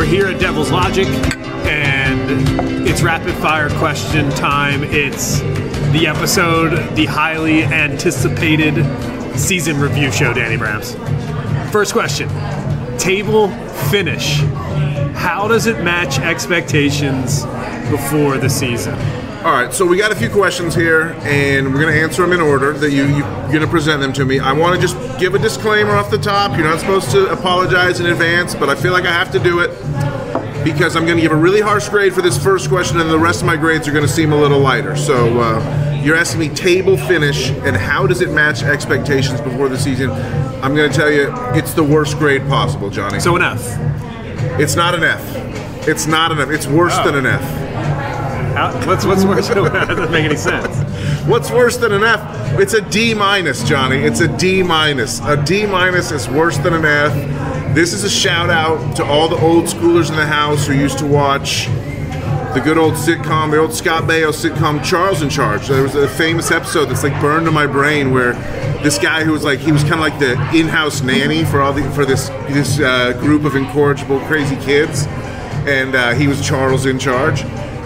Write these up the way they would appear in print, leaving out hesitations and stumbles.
We're here at Devil's Logic, and it's rapid fire question time. It's the episode, the highly anticipated season review show, Danny Brams. First question, table finish. How does it match expectations before the season? All right, so we got a few questions here, and we're going to answer them in order that you're going to present them to me. I want to just give a disclaimer off the top. You're not supposed to apologize in advance, but I feel like I have to do it because I'm going to give a really harsh grade for this first question, and the rest of my grades are going to seem a little lighter. So you're asking me table finish, and how does it match expectations before the season? I'm going to tell you, it's the worst grade possible, Johnny. So an F. It's not an F. It's not an F. It's worse than an F. What's worse? That doesn't make any sense. What's worse than an F? It's a D minus, Johnny. It's a D minus. A D minus is worse than an F. This is a shout out to all the old schoolers in the house who used to watch the good old sitcom, the old Scott Baio sitcom Charles in Charge. There was a famous episode that's like burned in my brain where this guy who was like, he was kind of like the in-house nanny for this group of incorrigible crazy kids, and he was Charles in Charge.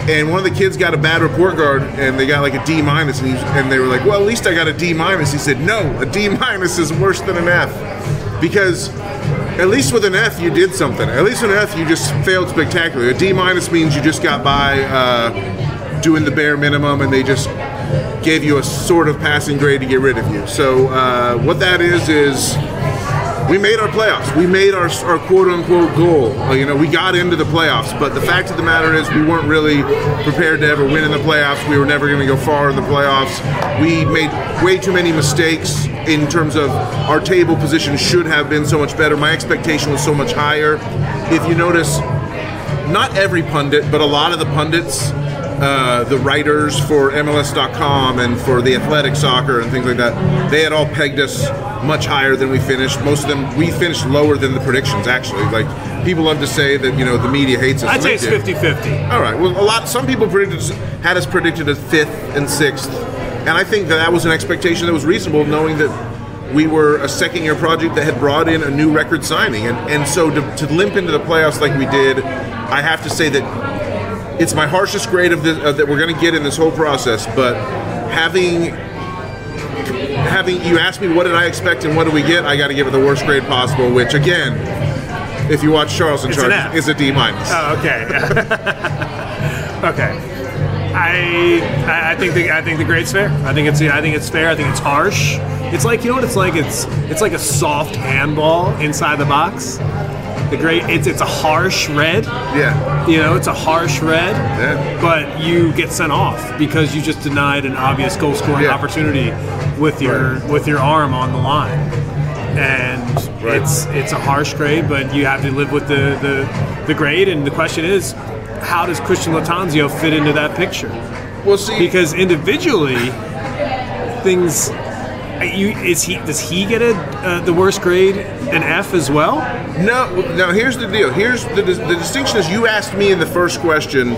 And one of the kids got a bad report card, and they got like a D minus, and they were like, well, at least I got a D minus. He said, no, a D minus is worse than an F, because at least with an F you did something. At least with an F you just failed spectacularly. A D minus means you just got by doing the bare minimum, and they just gave you a sort of passing grade to get rid of you. So what that is we made our playoffs. We made our quote-unquote goal. We got into the playoffs, but the fact of the matter is we weren't really prepared to ever win in the playoffs. We were never going to go far in the playoffs. We made way too many mistakes in terms of our table position should have been so much better. My expectation was so much higher. If you notice, not every pundit, but a lot of the pundits, the writers for MLS.com and for the Athletic Soccer and things like that, they had all pegged us much higher than we finished. Most of them, we finished lower than the predictions, actually. Like, people love to say that, the media hates us. I'd say it's 50-50. All right. Well, some people had us predicted as 5th and 6th. And I think that was an expectation that was reasonable, knowing that we were a second-year project that had brought in a new record signing. And so to limp into the playoffs like we did, I have to say that it's my harshest grade that we're going to get in this whole process, but having you asked me what did I expect and what do we get, I got to give it the worst grade possible, which again, if you watch Charles in Charge, is a D minus. Oh, okay. Okay. I think the grade's fair. I think it's fair. I think it's harsh. It's like, you know what it's like? It's like a soft handball inside the box. The grade, it's a harsh red. Yeah. It's a harsh red. Yeah. But you get sent off because you just denied an obvious goal scoring opportunity with your arm on the line. And it's a harsh grade, but you have to live with the grade. And the question is, how does Christian Lattanzio fit into that picture? We'll see. Because individually, things. Does he get the worst grade, an F as well? No. Here's the deal. Here's the distinction is you asked me in the first question,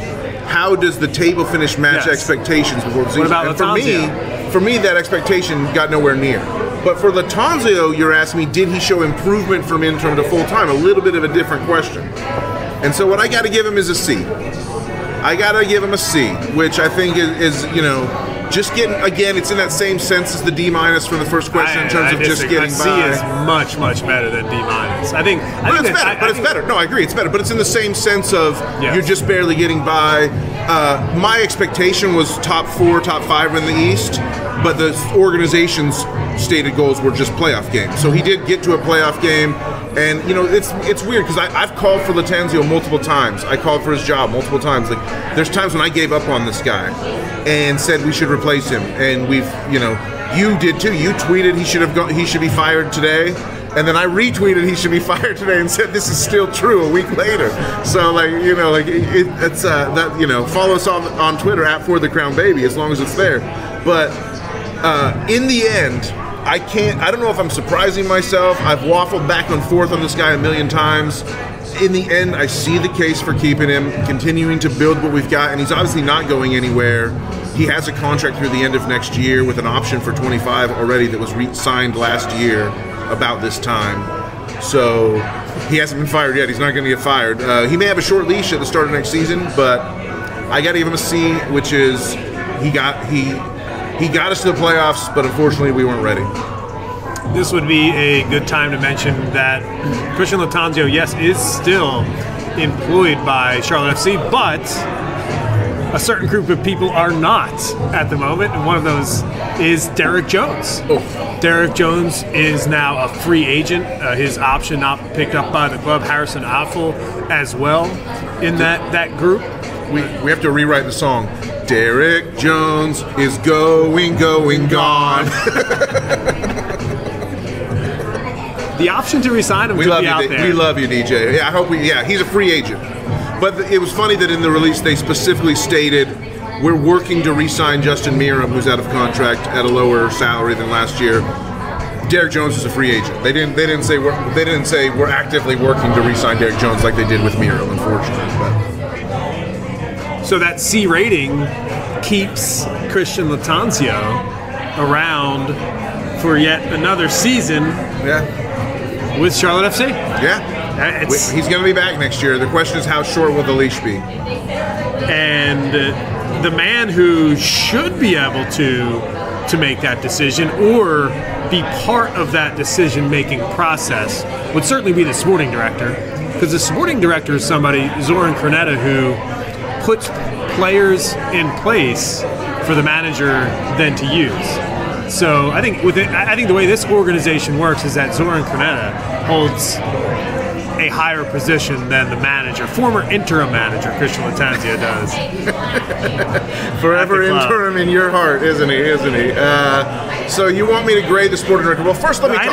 how does the table finish match expectations before the season? What about Lattanzio? For me, that expectation got nowhere near. But for Lattanzio, you're asking me, did he show improvement from intern to full time? A little bit of a different question. And so what I got to give him is a C. I got to give him a C, which I think is just getting, again, it's in that same sense as the D minus from the first question in terms of just getting C by. is much, much better than D minus. I think it's better. No, I agree, it's better. But it's in the same sense of you're just barely getting by. My expectation was top 4, top 5 in the East, but the organization's stated goals were just playoff games. So he did get to a playoff game. And it's weird because I've called for Lattanzio multiple times. I called for his job multiple times. Like, there's times when I gave up on this guy and said we should replace him. And you did too. You tweeted he should be fired today, and then I retweeted he should be fired today and said this is still true a week later. So follow us on Twitter @ForTheCrownBaby as long as it's there. But in the end, I don't know if I'm surprising myself. I've waffled back and forth on this guy a million times. In the end, I see the case for keeping him, continuing to build what we've got, and he's obviously not going anywhere. He has a contract through the end of next year with an option for 25 already that was signed last year about this time. So He hasn't been fired yet. He's not going to get fired. He may have a short leash at the start of next season, but I got to give him a C, which is he got us to the playoffs, but unfortunately we weren't ready. This would be a good time to mention that Christian Latanzio, yes, is still employed by Charlotte FC, but a certain group of people are not at the moment, and one of those is Derek Jones. Oh. Derek Jones is now a free agent. His option not picked up by the club. Harrison Affel as well in that group. We have to rewrite the song. Derek Jones is going, gone. The option to resign him could be out there. We love you, DJ. Yeah, I hope he's a free agent. But it was funny that in the release they specifically stated we're working to re-sign Justin Meram, who's out of contract at a lower salary than last year. Derek Jones is a free agent. They didn't say we're actively working to re-sign Derek Jones like they did with Meram, unfortunately. But. So that C rating keeps Christian Latanzio around for yet another season. Yeah. With Charlotte FC. Yeah. He's going to be back next year. The question is, how short will the leash be? And the man who should be able to make that decision or be part of that decision-making process would certainly be the sporting director, because the sporting director is somebody, Zoran Krneta, who puts players in place for the manager then to use. So I think the way this organization works is that Zoran Krneta holds a higher position than the manager, former interim manager Christian Latanzio does. Forever interim in your heart, isn't he? So you want me to grade the sporting director? Well, first let me talk.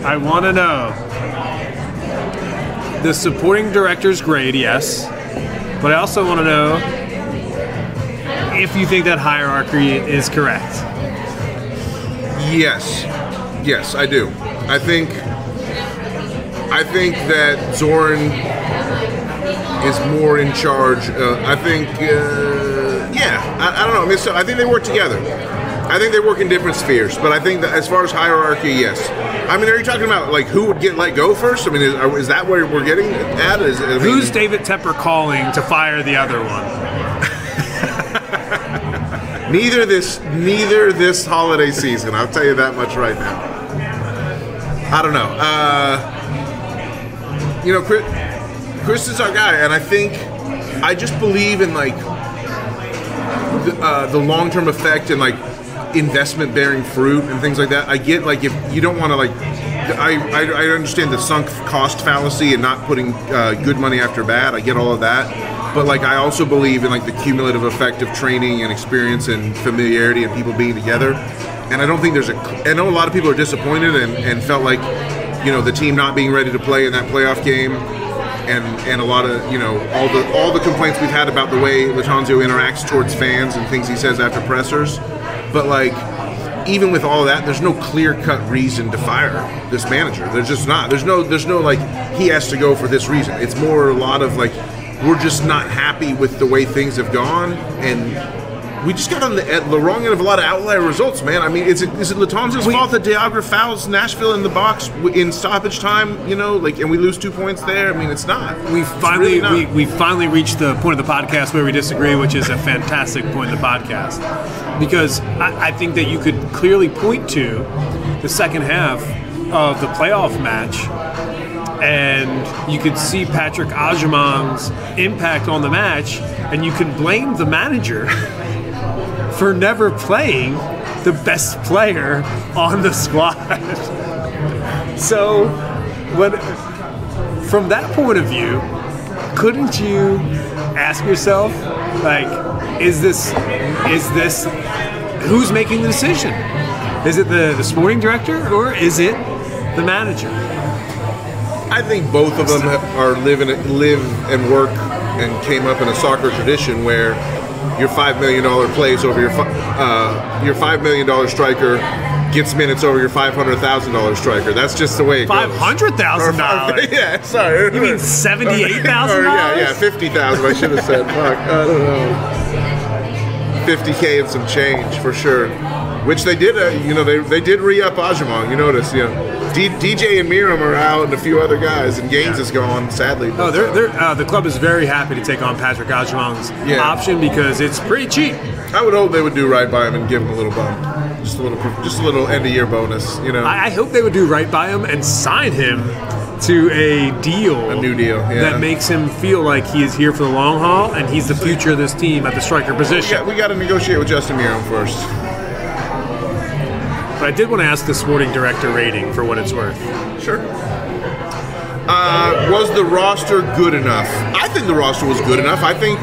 I want to know. The supporting director's grade, yes. But I also want to know if you think that hierarchy is correct. Yes, I do. I think that Zoran is more in charge. I don't know. I mean, so I think they work together. I think they work in different spheres, but I think that as far as hierarchy, yes. I mean, are you talking about like who would get let go first? I mean, is that where we're getting at? Who's David Tepper calling to fire the other one? Neither this holiday season. I'll tell you that much right now. I don't know. Chris is our guy, and I just believe in like the long-term effect and like investment bearing fruit and things like that. I get like if you don't want to like. I understand the sunk cost fallacy and not putting good money after bad. I get all of that. But like I also believe in like the cumulative effect of training and experience and familiarity and people being together. And I don't think I know a lot of people are disappointed and felt like, the team not being ready to play in that playoff game and a lot of, all the complaints we've had about the way Latanzio interacts towards fans and things he says after pressers. But like even with all of that, there's no clear-cut reason to fire this manager. There's just not. There's no like he has to go for this reason. It's more a lot of like we're just not happy with the way things have gone, and we just got on the wrong end of a lot of outlier results, man. I mean, is it Latanzio's fault that Diagra fouls Nashville in the box in stoppage time? And we lose 2 points there. I mean, it's not. We finally reached the point of the podcast where we disagree, which is a fantastic point of the podcast, because I think that you could clearly point to the second half of the playoff match. And you could see Patrick Agyemang's impact on the match, and you can blame the manager for never playing the best player on the squad. So, from that point of view, couldn't you ask yourself, like, is this who's making the decision? Is it the sporting director or is it the manager? I think both of them live and work and came up in a soccer tradition where your $5 million plays over your $5 million striker gets minutes over your $500,000 striker. That's just the way it goes. $500,000? Yeah, sorry. You mean $78,000? Yeah, $50,000. I should have said. Fuck, I don't know. $50K and some change for sure. Which they did, they did re-up Ajimon. You notice, DJ and Miram are out, and a few other guys, and Gaines is gone, sadly. Oh, the club is very happy to take on Patrick Ajimon's option because it's pretty cheap. I would hope they would do right by him and give him a little bump, just a little end of year bonus. I hope they would do right by him and sign him to a new deal that makes him feel like he is here for the long haul and he's the future of this team at the striker position. We got to negotiate with Justin Miram first. But I did want to ask the sporting director rating for what it's worth. Sure. Was the roster good enough? I think the roster was good enough. I think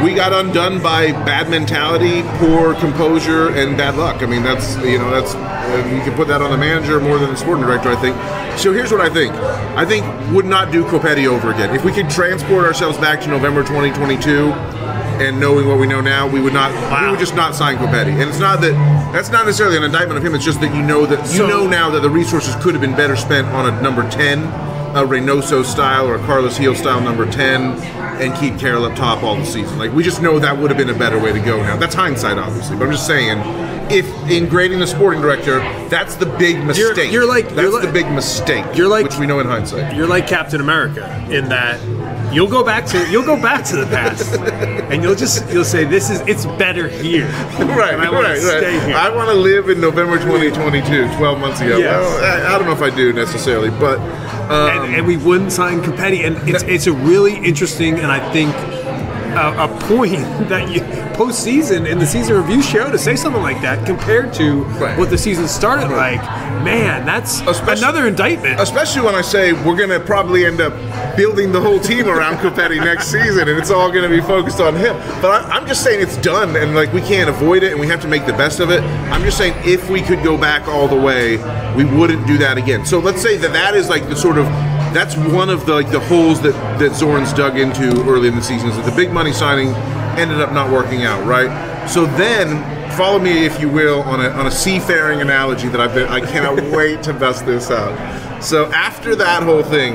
we got undone by bad mentality, poor composure, and bad luck. I mean, that's you can put that on the manager more than the sporting director, I think. So here's what I think. I think would not do Copetti over again. If we could transport ourselves back to November 2022 and knowing what we know now, we would not. We would just not sign Copetti. And it's not that's not necessarily an indictment of him. It's just that you know now that the resources could have been better spent on a number 10, a Reynoso style or a Carlos Gil style number 10, and keep Carroll up top all the season. Like, we just know that would have been a better way to go now. That's hindsight, obviously, but I'm just saying, if in grading the sporting director, that's the big mistake. That's the big mistake, which we know in hindsight. You're like Captain America in that you'll go back to the past, and you'll say it's better here. Right, right. Stay here. I want to live in November 2022, 12 months ago. Yes. Well, I don't know if I do necessarily, but and we wouldn't sign Copetti, and it's a really interesting and I think a point that you postseason in the season review show to say something like that compared to what the season started like. Man, that's another indictment. Especially when I say we're going to probably end up building the whole team around Copetti next season, and it's all going to be focused on him. But I'm just saying it's done, and we can't avoid it, and we have to make the best of it. I'm just saying if we could go back all the way, we wouldn't do that again. So let's say that is like the sort of. That's one of the holes that Zorn's dug into early in the season, is that the big money signing ended up not working out, right? So then, follow me if you will on a seafaring analogy that I cannot wait to bust this out. So after that whole thing,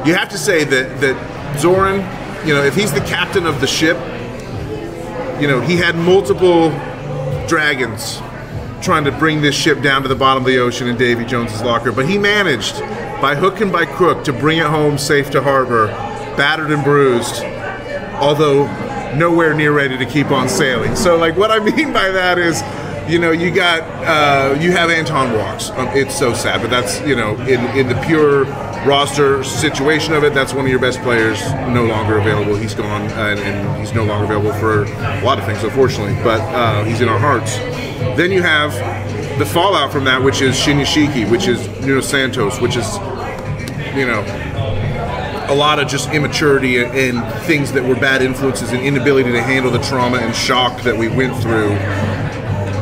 you have to say that Zoran, if he's the captain of the ship, he had multiple dragons trying to bring this ship down to the bottom of the ocean in Davy Jones's locker, but he managed by hook and by crook to bring it home safe to harbor, battered and bruised, although nowhere near ready to keep on sailing. So what I mean by that is, you have Anton Walks. It's so sad, but that's, in the pure roster situation of it, that's one of your best players no longer available. He's gone, and he's no longer available for a lot of things, unfortunately, but he's in our hearts. Then you have the fallout from that, which is Shinyashiki, which is Nuno Santos, which is, a lot of just immaturity and things that were bad influences and inability to handle the trauma and shock that we went through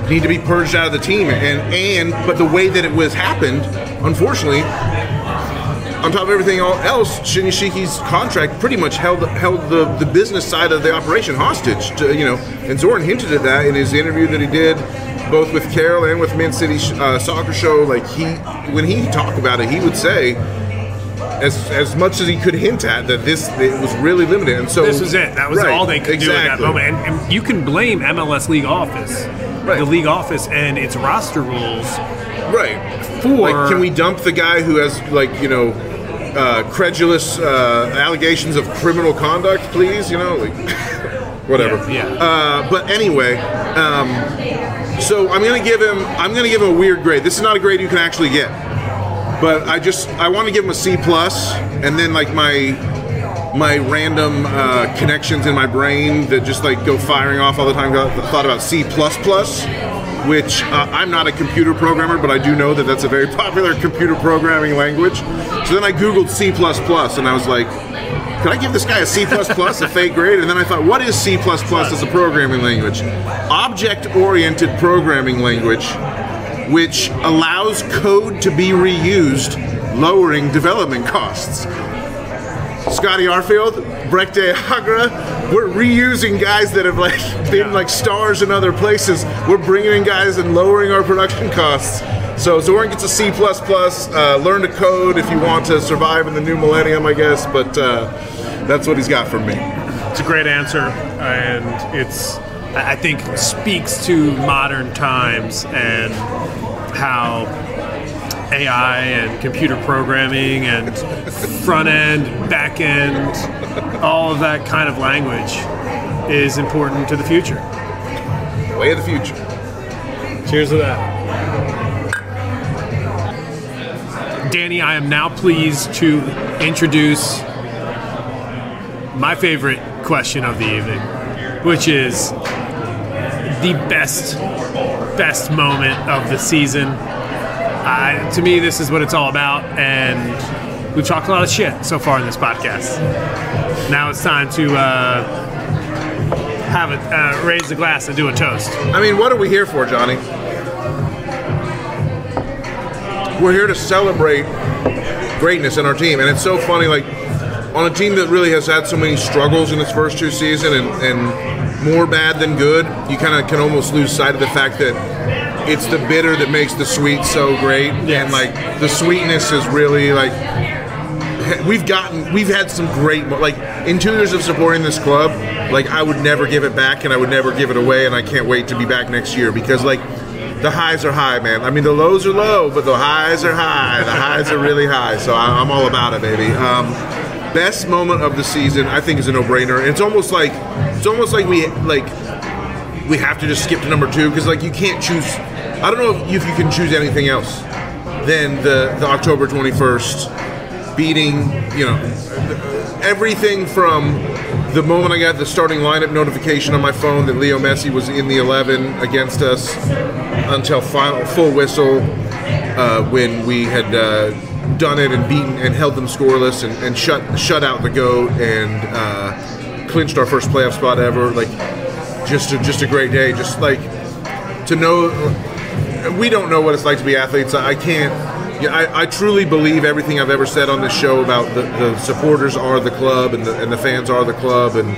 need to be purged out of the team. But the way that it was happened, unfortunately, on top of everything else, Shinyashiki's contract pretty much held the business side of the operation hostage. And Zoran hinted at that in his interview that he did, both with Carroll and with Man City Soccer Show. When he talked about it, he would say, as much as he could hint at, that it was really limited. And so this was it. That was all they could do at that moment. And you can blame MLS League Office, the league office, and its roster rules. Right. Can we dump the guy who has credulous allegations of criminal conduct, please? Whatever. Yeah. But anyway, so I'm gonna give him a weird grade. This is not a grade you can actually get, but I want to give him a C+, and then my random connections in my brain that just go firing off all the time. Thought about C++, which I'm not a computer programmer, but I do know that that's a very popular computer programming language. So then I Googled C++, and I was like, could I give this guy a C++, a fake grade? And then I thought, what is C++ as a programming language? Object-oriented programming language, which allows code to be reused, lowering development costs. Scotty Arfield, Breck de Agra, we're reusing guys that have been stars in other places. We're bringing in guys and lowering our production costs. So Zoran gets a C++, learn to code if you want to survive in the new millennium, I guess, but that's what he's got from me. It's a great answer, and it's I think speaks to modern times and how AI and computer programming and front end, back end, all of that kind of language is important to the future. Way of the future. Cheers to that. Danny, I am now pleased to introduce my favorite question of the evening, which is the best moment of the season. To me, this is what it's all about, and we've talked a lot of shit so far in this podcast. Now it's time to raise the glass and do a toast. I mean, what are we here for, Johnny? We're here to celebrate greatness in our team, and it's so funny, like, on a team that really has had so many struggles in its first 2 seasons and more bad than good, you kind of can almost lose sight of the fact that it's the bitter that makes the sweet so great. Yes. And like the sweetness is really like we've had some great, like in 2 years of supporting this club, like I would never give it back and I would never give it away, and I can't wait to be back next year because like the highs are high, man. I mean, the lows are low, but the highs are high. The highs are really high, so I'm all about it, baby. Best moment of the season, I think, is a no-brainer. It's almost like we have to just skip to number 2 because like you can't choose. I don't know if you can choose anything else than the October 21st beating. You know, everything from the moment I got the starting lineup notification on my phone that Leo Messi was in the 11 against us until final full whistle when we had done it and beaten and held them scoreless and shut out the GOAT and clinched our first playoff spot ever. Like just a great day. Just like to know we don't know what it's like to be athletes. I can't. I truly believe everything I've ever said on this show about the supporters are the club and the fans are the club and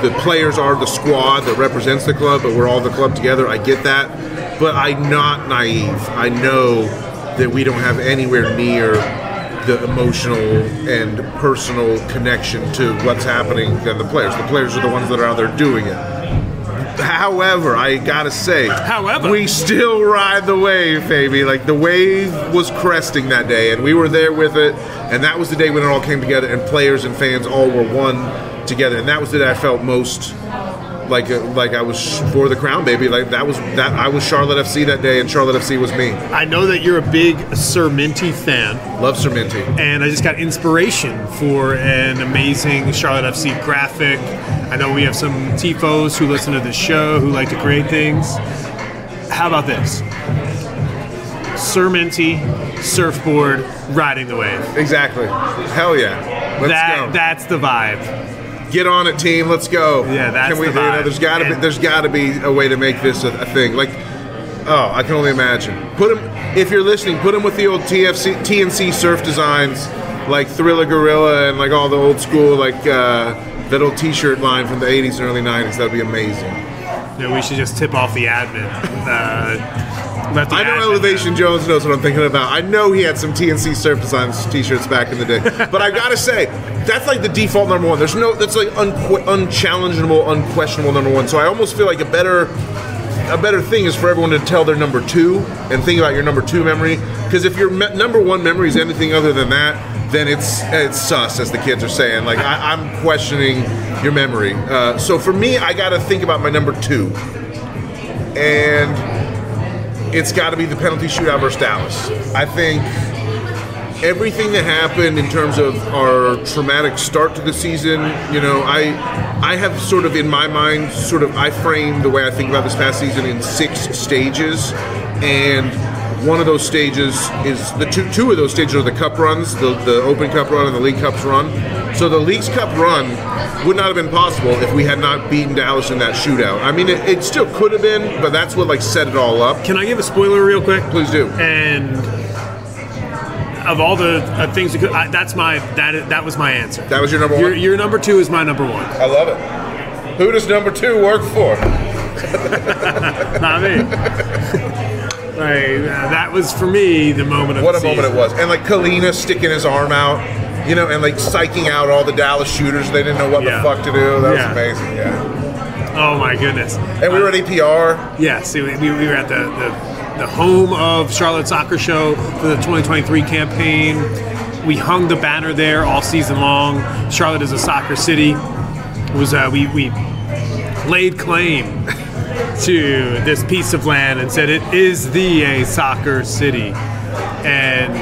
the players are the squad that represents the club, but we're all the club together. I get that, but I'm not naive. I know that we don't have anywhere near the emotional and personal connection to what's happening than the players. The players are the ones that are out there doing it. However, I gotta say, we still ride the wave, baby. Like the wave was cresting that day, and we were there with it. And that was the day when it all came together, and players and fans all were one together. And that was the day I felt most like I was for the crown, baby. Like I was Charlotte FC that day, and Charlotte FC was me. I know that you're a big Sir Minty fan. Love Sir Minty. And I just got inspiration for an amazing Charlotte FC graphic. I know we have some TFOS who listen to this show who like to create things. How about this? Sir Minty, surfboard, riding the wave. Exactly. Hell yeah. Let's go. That's the vibe. Get on it, team. Let's go. Yeah, that's the vibe. There's got to be a way to make this a thing. Like, oh, I can only imagine. Put him, if you're listening, put him with the old TNC surf designs, like Thriller Gorilla and like all the old school, like that old T-shirt line from the 80s and early 90s. That'd be amazing. Yeah, we should just tip off the admin. I know Elevation Jones knows what I'm thinking about. I know he had some TNC Surf Designs T-shirts back in the day. But I gotta say, that's like the default number 1. That's like unchallengeable, unquestionable number 1. So I almost feel like a better thing is for everyone to tell their number 2 and think about your number 2 memory. Because if your number 1 memory is anything other than that, then it's sus, as the kids are saying. Like I'm questioning your memory. So for me, I gotta think about my number 2. And it's got to be the penalty shootout versus Dallas. I think everything that happened in terms of our traumatic start to the season, you know, I have sort of in my mind, I frame the way I think about this past season in 6 stages, and one of those stages is the two of those stages are the cup runs, the Open Cup run and the League Cups run. So the League's Cup run would not have been possible if we had not beaten Dallas in that shootout. I mean, it still could have been, but that's what like set it all up. Can I give a spoiler real quick? Please do. And of all the things that could, that was my answer. That was your number 1? Your number 2 is my number 1. I love it. Who does number 2 work for? Not me. That was for me the moment of what the a moment it was. And like Kalina sticking his arm out, you know, and like psyching out all the Dallas shooters. They didn't know what the fuck to do. That was amazing. Yeah. Oh my goodness! And we were at APR. Yes, we were at the home of Charlotte Soccer Show for the 2023 campaign. We hung the banner there all season long. Charlotte is a soccer city. It was we laid claim to this piece of land and said it is a soccer city. And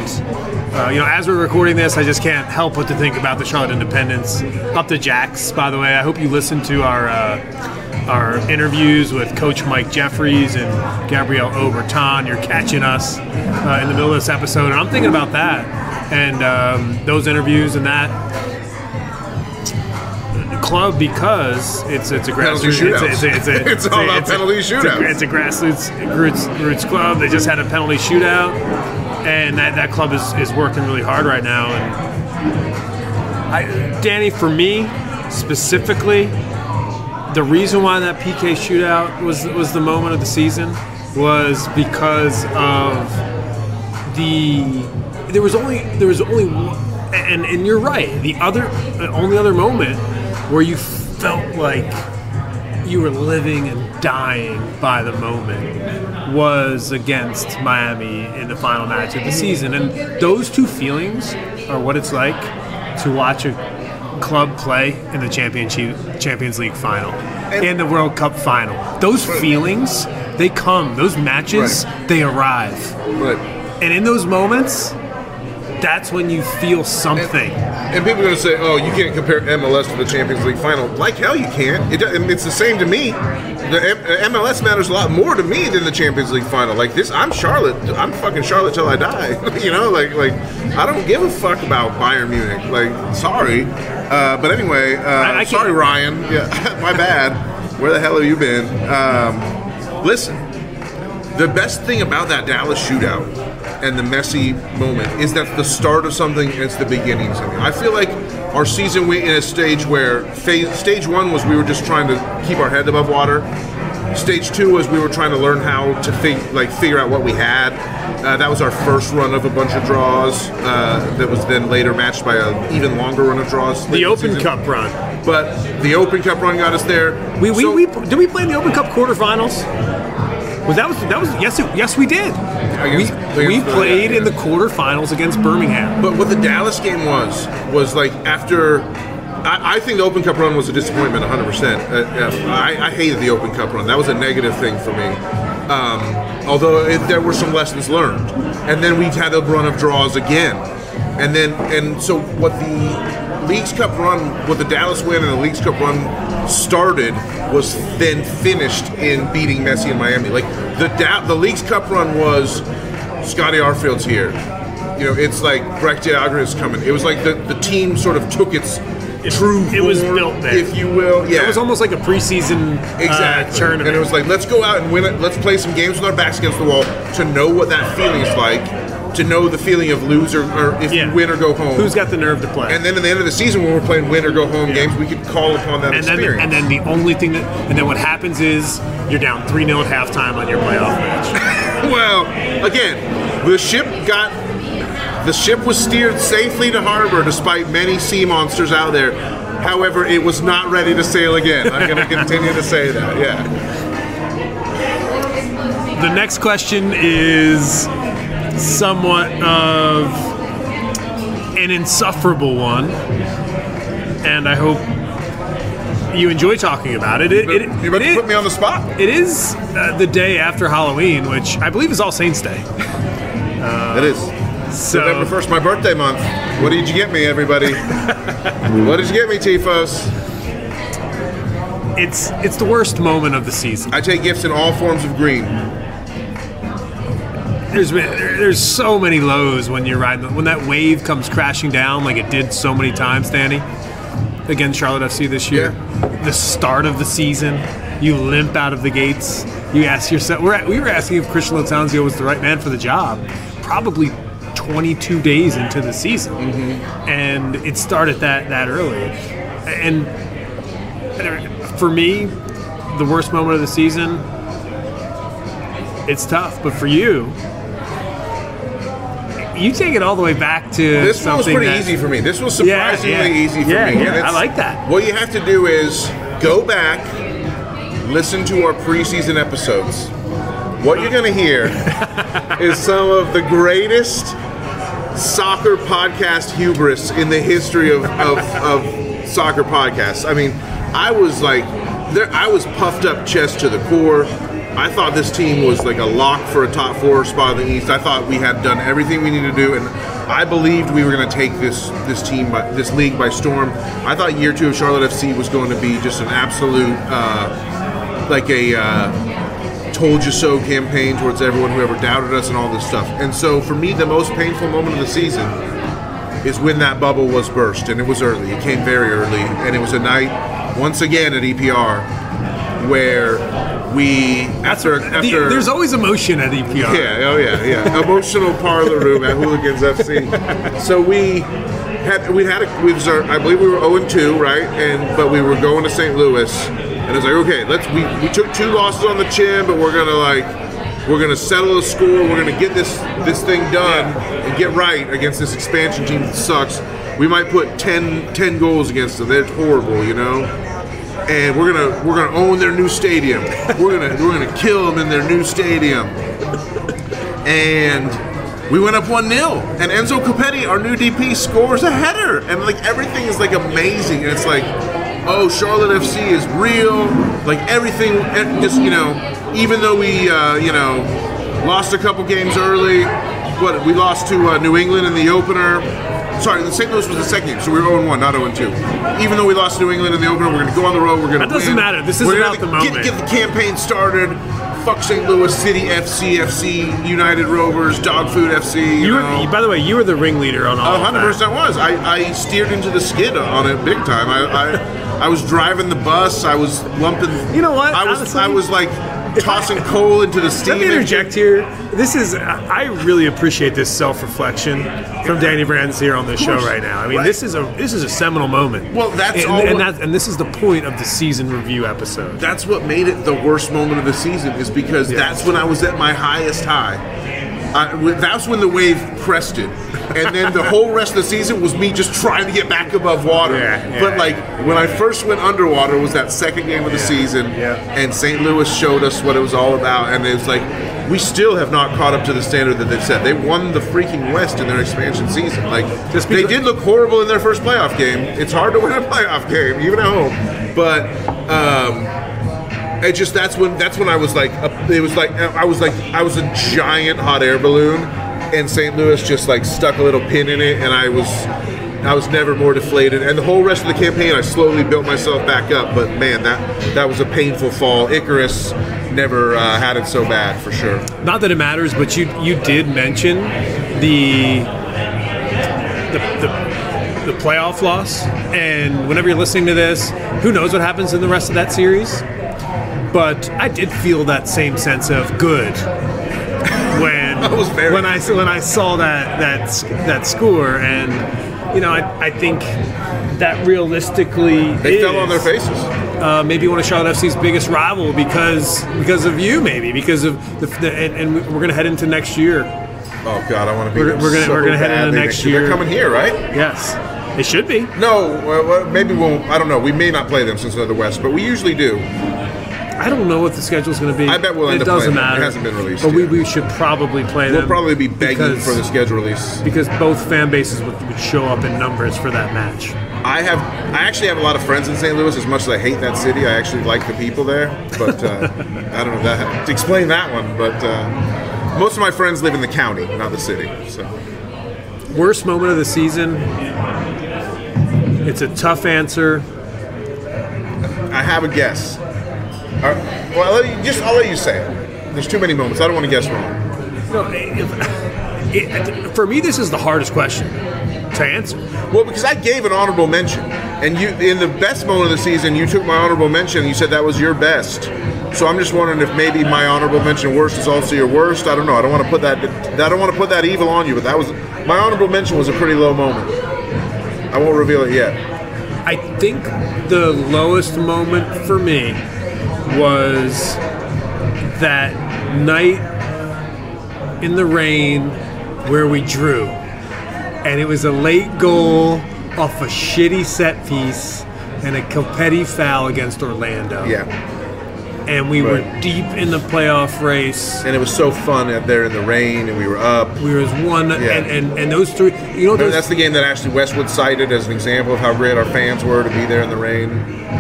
as we're recording this, I just can't help but to think about the Charlotte Independents. Up to Jacks, by the way. I hope you listened to our interviews with Coach Mike Jeffries and Gabrielle Oberton. You're catching us in the middle of this episode, and I'm thinking about that and those interviews and that club, because it's a grassroots. It's all about penalty shootouts. It's a grassroots club. They just had a penalty shootout, and that club is working really hard right now. And Danny, for me specifically, the reason why that PK shootout was the moment of the season was because of there was only one, and you're right. The only other moment where you felt like you were living and dying by the moment was against Miami in the final match of the season. And those two feelings are what it's like to watch a club play in the Champions League final and the World Cup final. Those feelings, they come. Those matches, they arrive. Right. And in those moments, that's when you feel something. And people are going to say, oh, you can't compare MLS to the Champions League final. Like hell you can't. It's the same to me. The MLS matters a lot more to me than the Champions League final. Like this, I'm Charlotte. I'm fucking Charlotte till I die. Like I don't give a fuck about Bayern Munich. Like, sorry. But anyway, sorry, Ryan. Yeah, my bad. Where the hell have you been? Listen, the best thing about that Dallas shootout and the messy moment is that the start of something and it's the beginning of something. I feel like our season went in a stage where stage one was we were just trying to keep our head above water. Stage two was we were trying to learn how to figure out what we had. That was our first run of a bunch of draws that was then later matched by an even longer run of draws. The Open Cup run. But the Open Cup run got us there. Did we play in the Open Cup quarterfinals? Yes, we did. We played in the quarterfinals against Birmingham. But what the Dallas game was like after. I think the Open Cup run was a disappointment, 100%. I hated the Open Cup run. That was a negative thing for me. Although there were some lessons learned, and then we had a run of draws again, and so what the Leagues Cup run, what the Dallas win and the Leagues Cup run started was then finished in beating Messi and Miami. Like the Leagues Cup run was Scotty Arfield's here. It's like Brecht Jagger is coming. It was like the team sort of took its true form, it was built there, if you will. Yeah, it was almost like a preseason tournament. And it was like, let's go out and win it. Let's play some games with our backs against the wall to know what that feeling is like. To know the feeling of lose or if you win or go home. Who's got the nerve to play? And then at the end of the season, when we're playing win or go home games, we could call upon that experience. And then the only thing and then what happens is you're down 3-0 at halftime on your playoff match. Well, again, the ship was steered safely to harbor despite many sea monsters out there. However, it was not ready to sail again. I'm going to continue to say that. Yeah. The next question is somewhat of an insufferable one, and I hope you enjoy talking about it. You're about to put me on the spot. It is the day after Halloween, which I believe is All Saints Day. It is. So, November 1st, my birthday month. What did you get me, everybody? What did you get me, TFOS? It's the worst moment of the season. I take gifts in all forms of green. There's so many lows when you're riding, when that wave comes crashing down like it did so many times, Danny, against Charlotte FC this year. Yeah. The start of the season, you limp out of the gates. You ask yourself, we were asking if Christian Latanzio was the right man for the job, probably 22 days into the season, and it started that early. And for me, the worst moment of the season, it's tough, but for you take it all the way back to this one was pretty easy for me. This was surprisingly easy for me. Yeah, I like that. What you have to do is go back listen to our preseason episodes. What you're going to hear is some of the greatest soccer podcast hubris in the history of soccer podcasts. I mean, I was puffed up chest to the core. I thought this team was like a lock for a top 4 spot in the East. I thought we had done everything we needed to do, and I believed we were going to take this league by storm. I thought year 2 of Charlotte FC was going to be just an absolute told you so campaign towards everyone who ever doubted us and all this stuff. And so for me, the most painful moment of the season is when that bubble was burst, and it was early. It came very early, and it was a night once again at EPR where we there's always emotion at EPR. Yeah. Emotional parlor room at Hooligans FC. So I believe we were 0-2, right? But we were going to St. Louis, and it was like, okay, we took 2 losses on the chin, but we're gonna settle the score. We're gonna get this thing done and get right against this expansion team that sucks. We might put 10 goals against them. They're horrible, you know. And we're gonna own their new stadium. We're gonna kill them in their new stadium. And we went up 1-0, and Enzo Copetti, our new DP, scores a header, and like everything is like amazing. And it's like, oh, Charlotte FC is real. Like everything, just even though we lost a couple games early. We lost to New England in the opener. Sorry, the St. Louis was the second game, so we were 0-1, not 0-2. Even though we lost to New England in the opener, we're going to go on the road, we're going to win. That doesn't matter. This is about the moment. Get the campaign started. Fuck St. Louis City FC, United Rovers, Dog Food FC. By the way, you were the ringleader on all 100% of that. was. I steered into the skid on it big time. I was driving the bus. I was lumping. You know what? I was like tossing coal into the steam. Let me interject here. I really appreciate this self-reflection from Danny Brands here on the show right now. I mean, this is a seminal moment. Well, and this is the point of the season review episode. That's what made it the worst moment of the season, is because that's when I was at my highest high. That's when the wave crested, and then the whole rest of the season was me just trying to get back above water. But like when I first went underwater was that second game of the season, and St. Louis showed us what it was all about, and it was like we still have not caught up to the standard that they've set. They won the freaking West in their expansion season. Like they did look horrible in their first playoff game. It's hard to win a playoff game even at home, but. That's when I was like I was a giant hot air balloon, and St. Louis just like stuck a little pin in it, and I was never more deflated. And the whole rest of the campaign, I slowly built myself back up. But man, that was a painful fall. Icarus never had it so bad, for sure. Not that it matters, but you did mention the playoff loss, and whenever you're listening to this, who knows what happens in the rest of that series. But I did feel that same sense of good when I saw that score, and I think that realistically they fell on their faces. Maybe one of Charlotte FC's biggest rival because of you, maybe because of and we're gonna head into next year. Oh God, I want to be. We're gonna head into next year. They're coming here, right? Yes, it should be. No, maybe we'll. I don't know. We may not play them since they're the West, but we usually do. I don't know what the schedule's going to be. I bet we'll end up playing them. It hasn't been released but yet. we should probably play them. We'll probably be begging for the schedule release. Because both fan bases would show up in numbers for that match. I actually have a lot of friends in St. Louis. As much as I hate that city, I actually like the people there. But I don't know to explain that one. But most of my friends live in the county, not the city. So, worst moment of the season? It's a tough answer. I have a guess. Well, I'll let you say it. There's too many moments. I don't want to guess wrong. No, for me, this is the hardest question to answer. Well, because I gave an honorable mention, and you, in the best moment of the season, you took my honorable mention and you said that was your best. So I'm just wondering if maybe my honorable mention worst is also your worst. I don't know. I don't want to put that evil on you, but that was my honorable mention was a pretty low moment. I won't reveal it yet. I think the lowest moment for me was that night in the rain where we drew, and it was a late goal off a shitty set piece and a Copetti foul against Orlando. Yeah. and we were deep in the playoff race. And it was so fun out there in the rain, and we were up. We were as one, and those three. That's the game that actually Westwood cited as an example of how great our fans were to be there in the rain.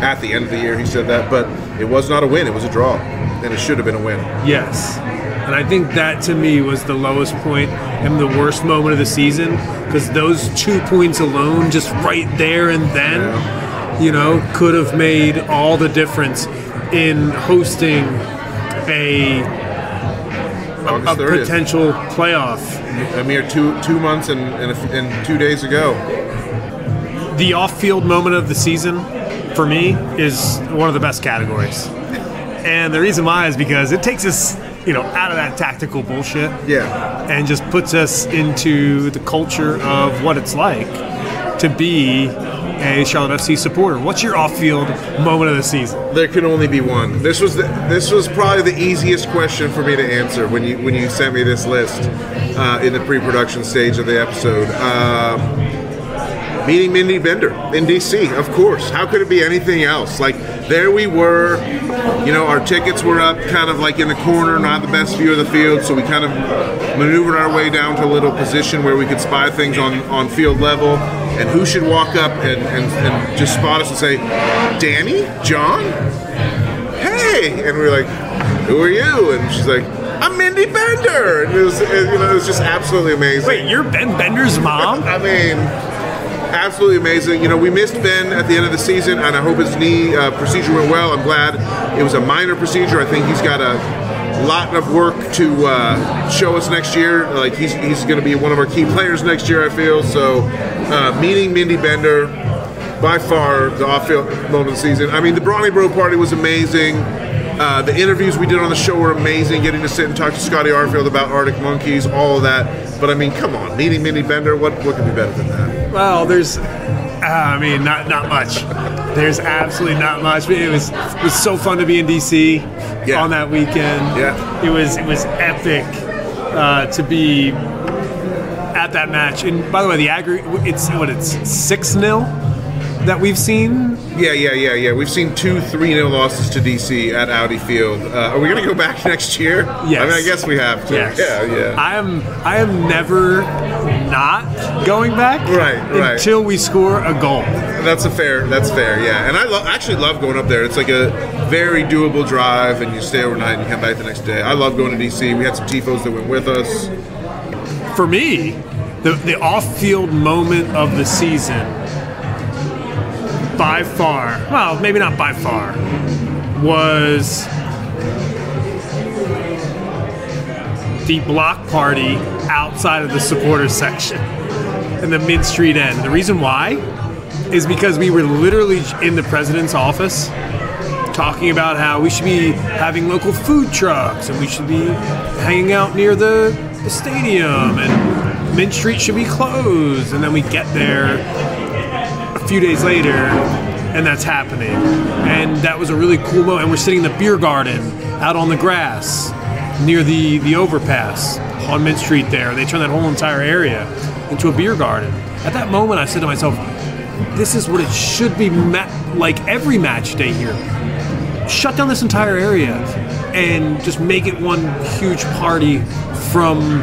At the end of the year, he said that, but it was not a win; it was a draw, and it should have been a win. Yes, and I think that to me was the lowest point and the worst moment of the season, because those 2 points alone, just right there and then, could have made all the difference in hosting a potential playoff. A mere two months and 2 days ago. The off-field moment of the season, for me, is one of the best categories. And the reason why is because it takes us, out of that tactical bullshit. Yeah. And just puts us into the culture of what it's like to be a Charlotte FC supporter. What's your off-field moment of the season? There can only be one. This was probably the easiest question for me to answer when you sent me this list in the pre-production stage of the episode. Meeting Mindy Bender in DC, of course. How could it be anything else? Like, there we were, our tickets were up kind of like in the corner, not the best view of the field, so we kind of maneuvered our way down to a little position where we could spy things on field level. And who should walk up and just spot us and say, Danny? John? Hey! And we were like, who are you? And she's like, I'm Mindy Bender! And it was just absolutely amazing. Wait, you're Ben Bender's mom? I mean, absolutely amazing. We missed Ben at the end of the season, and I hope his knee procedure went well. I'm glad it was a minor procedure. I think he's got a lot of work to show us next year. Like, he's going to be one of our key players next year, I feel. So, meeting Mindy Bender, by far the off-field moment of the season. I mean, the Brawny Bro party was amazing. The interviews we did on the show were amazing. Getting to sit and talk to Scotty Arfield about Arctic Monkeys, all of that. But I mean, come on, meeting Mindy Bender, what could be better than that? Well, there's, not much. There's absolutely not much. It was so fun to be in DC on that weekend. Yeah, it was epic to be at that match. And by the way, the it's 6-0 that we've seen. Yeah. We've seen 2 3-0 losses to DC at Audi Field. Are we going to go back next year? Yes. I mean, I guess we have to. Yes. Yeah. I am never not going back. Right. Until we score a goal. That's fair. Yeah. And I actually love going up there. It's like a very doable drive, and you stay overnight and you come back the next day. I love going to DC. We had some TFOS that went with us. For me, the off-field moment of the season, by far, well, maybe not by far, was the block party outside of the supporters section in the Mid Street end. The reason why is because we were literally in the president's office talking about how we should be having local food trucks and we should be hanging out near the stadium and Mid Street should be closed. And then we get there a few days later and that's happening. And that was a really cool moment. And we're sitting in the beer garden out on the grass near the overpass on Mid Street there. They turned that whole entire area into a beer garden. At that moment, I said to myself, this is what it should be like every match day here. Shut down this entire area and just make it one huge party from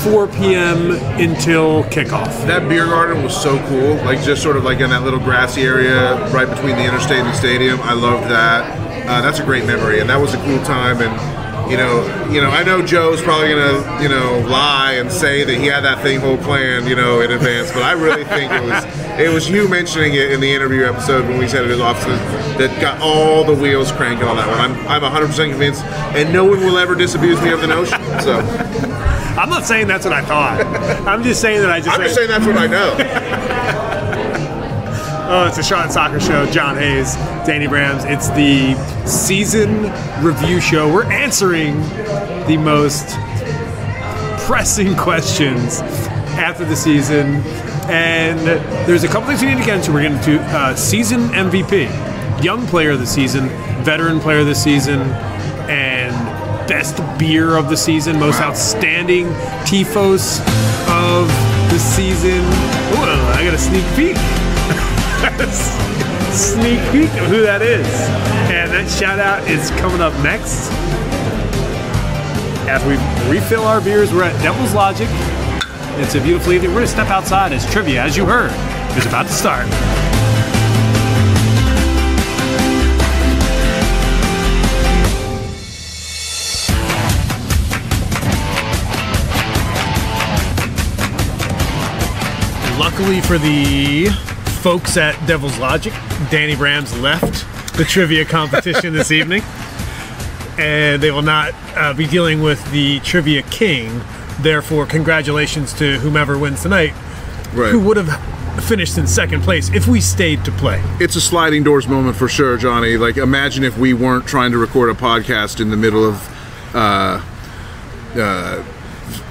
4 p.m. until kickoff. That beer garden was so cool, like just sort of like in that little grassy area right between the interstate and the stadium. I loved that. That's a great memory, and that was a cool time. And you know, I know Joe's probably gonna, lie and say that he had that thing whole planned, in advance. But I really think it was you mentioning it in the interview episode when we said at his offices that got all the wheels cranking on that one. I'm 100% convinced, and no one will ever disabuse me of the notion. So. I'm not saying that's what I thought. I'm just saying that I'm just saying that's what I know. Oh, it's a Charlotte Soccer Show. John Hayes, Danny Brams. It's the season review show. We're answering the most pressing questions after the season. And there's a couple things we need to get into. We're getting to season MVP, young player of the season, veteran player of the season, and best beer of the season, most outstanding TFOS of the season. Ooh, I got a sneak peek. sneak peek of who that is. And that shout out is coming up next. As we refill our beers, we're at Devil's Logic. It's a beautiful evening. We're going to step outside as trivia, as you heard, is about to start. Luckily for the folks at Devil's Logic, Danny Brams left the trivia competition this evening, and they will not be dealing with the Trivia King. Therefore, congratulations to whomever wins tonight, who would have finished in second place if we stayed to play. It's a sliding doors moment for sure, Johnny. Like, imagine if we weren't trying to record a podcast in the middle of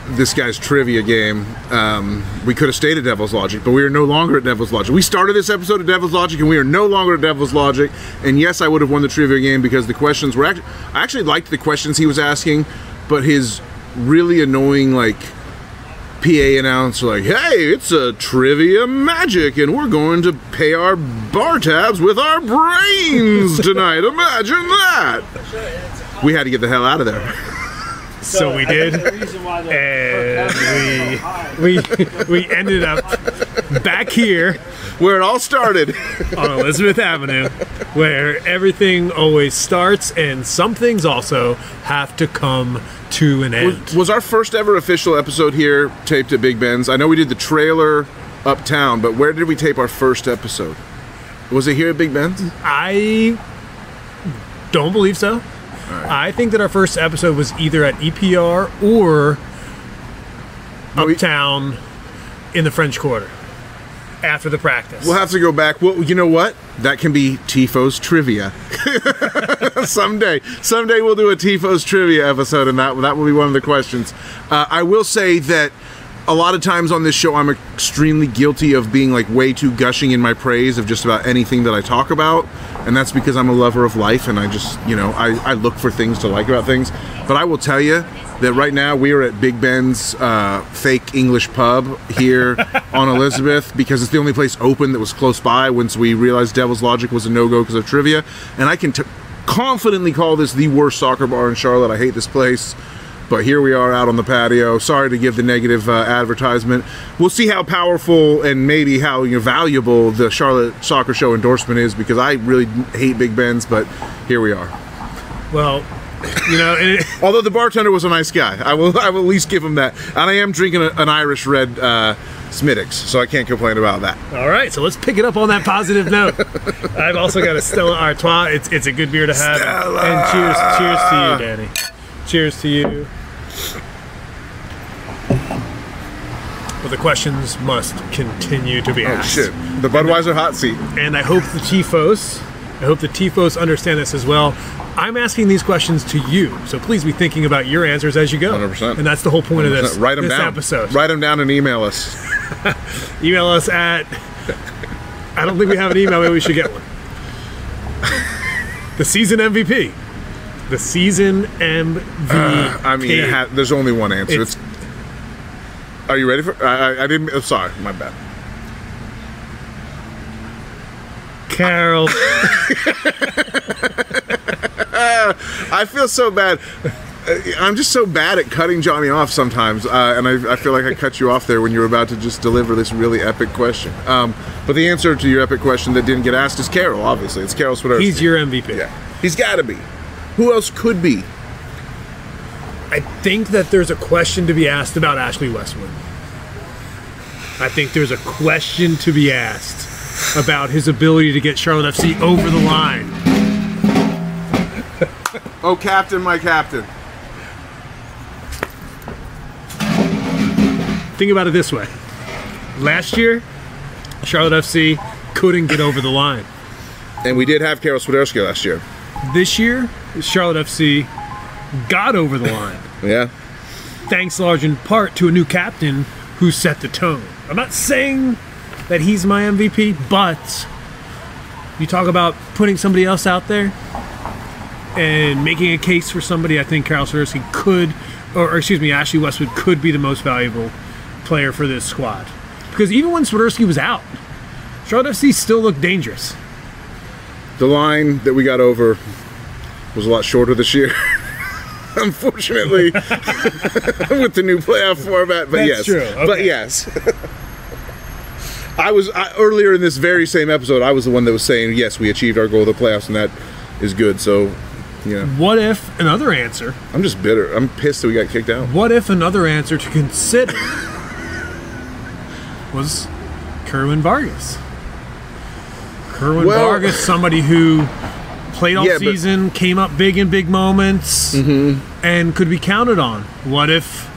this guy's trivia game. We could have stayed at Devil's Logic, but we are no longer at Devil's Logic. We started this episode at Devil's Logic, and we are no longer at Devil's Logic. And yes, I would have won the trivia game because the questions were I actually liked the questions he was asking, but his really annoying, like, PA announcer, like, hey, it's a trivia magic, and we're going to pay our bar tabs with our brains tonight. Imagine that. We had to get the hell out of there. So we did, and we ended up back here where it all started on Elizabeth Avenue, where everything always starts, and some things also have to come to an end. Was our first ever official episode here taped at Big Ben's? I know we did the trailer uptown, but where did we tape our first episode? Was it here at Big Ben's? I don't believe so. Right. I think that our first episode was either at EPR or uptown in the French Quarter after the practice. We'll have to go back. Well, you know what? That can be TFOS trivia. Someday we'll do a TFOS trivia episode, and that will be one of the questions. I will say that a lot of times on this show, I'm extremely guilty of being like way too gushing in my praise of just about anything that I talk about. And that's because I'm a lover of life, and I just, I look for things to like about things. But I will tell you that right now we are at Big Ben's fake English pub here on Elizabeth, because it's the only place open that was close by once we realized Devil's Logic was a no-go because of trivia. And I can confidently call this the worst soccer bar in Charlotte. I hate this place. But here we are out on the patio. Sorry to give the negative advertisement. We'll see how powerful and maybe how valuable the Charlotte Soccer Show endorsement is, because I really hate Big Ben's, but here we are. Well, although the bartender was a nice guy, I will at least give him that. And I am drinking an Irish red Smittix, so I can't complain about that. All right, so let's pick it up on that positive note. I've also got a Stella Artois. It's a good beer to have. Stella! And cheers to you, Danny. Cheers to you. Well, the questions must continue to be asked. Oh, shit. The Budweiser hot seat. And I hope the TFOS understand this as well. I'm asking these questions to you, so please be thinking about your answers as you go. 100%. And that's the whole point 100%. Of this, Write them this down. episode. Write them down and email us. Email us at... I don't think we have an email, maybe we should get one. The season MVP. The season MVP. There's only one answer. Are you ready for? I didn't. I'm sorry, my bad. Carol. I feel so bad. I'm just so bad at cutting Johnny off sometimes, and I feel like I cut you off there when you were about to just deliver this really epic question. But the answer to your epic question that didn't get asked is Carol. Obviously, it's Carol Swiderski. He's your MVP. Yeah, he's got to be. Who else could be? I think that there's a question to be asked about Ashley Westwood. I think there's a question to be asked about his ability to get Charlotte FC over the line. Oh, Captain, my Captain. Think about it this way. Last year, Charlotte FC couldn't get over the line. And we did have Carol Swiderski last year. This year, Charlotte FC got over the line. Yeah. Thanks large in part to a new captain who set the tone. I'm not saying that he's my MVP, but you talk about putting somebody else out there and making a case for somebody. I think Carol Swiderski Ashley Westwood could be the most valuable player for this squad. Because even when Swiderski was out, Charlotte FC still looked dangerous. The line that we got over was a lot shorter this year. Unfortunately, with the new playoff format, but That's yes, true. Okay. But yes, earlier in this very same episode, I was the one that was saying yes, we achieved our goal of the playoffs, and that is good. So, yeah. What if another answer? I'm just bitter. I'm pissed that we got kicked out. What if another answer to consider was Kerwin Vargas? Kerwin Vargas, somebody who played all season, came up big in big moments, and could be counted on. What if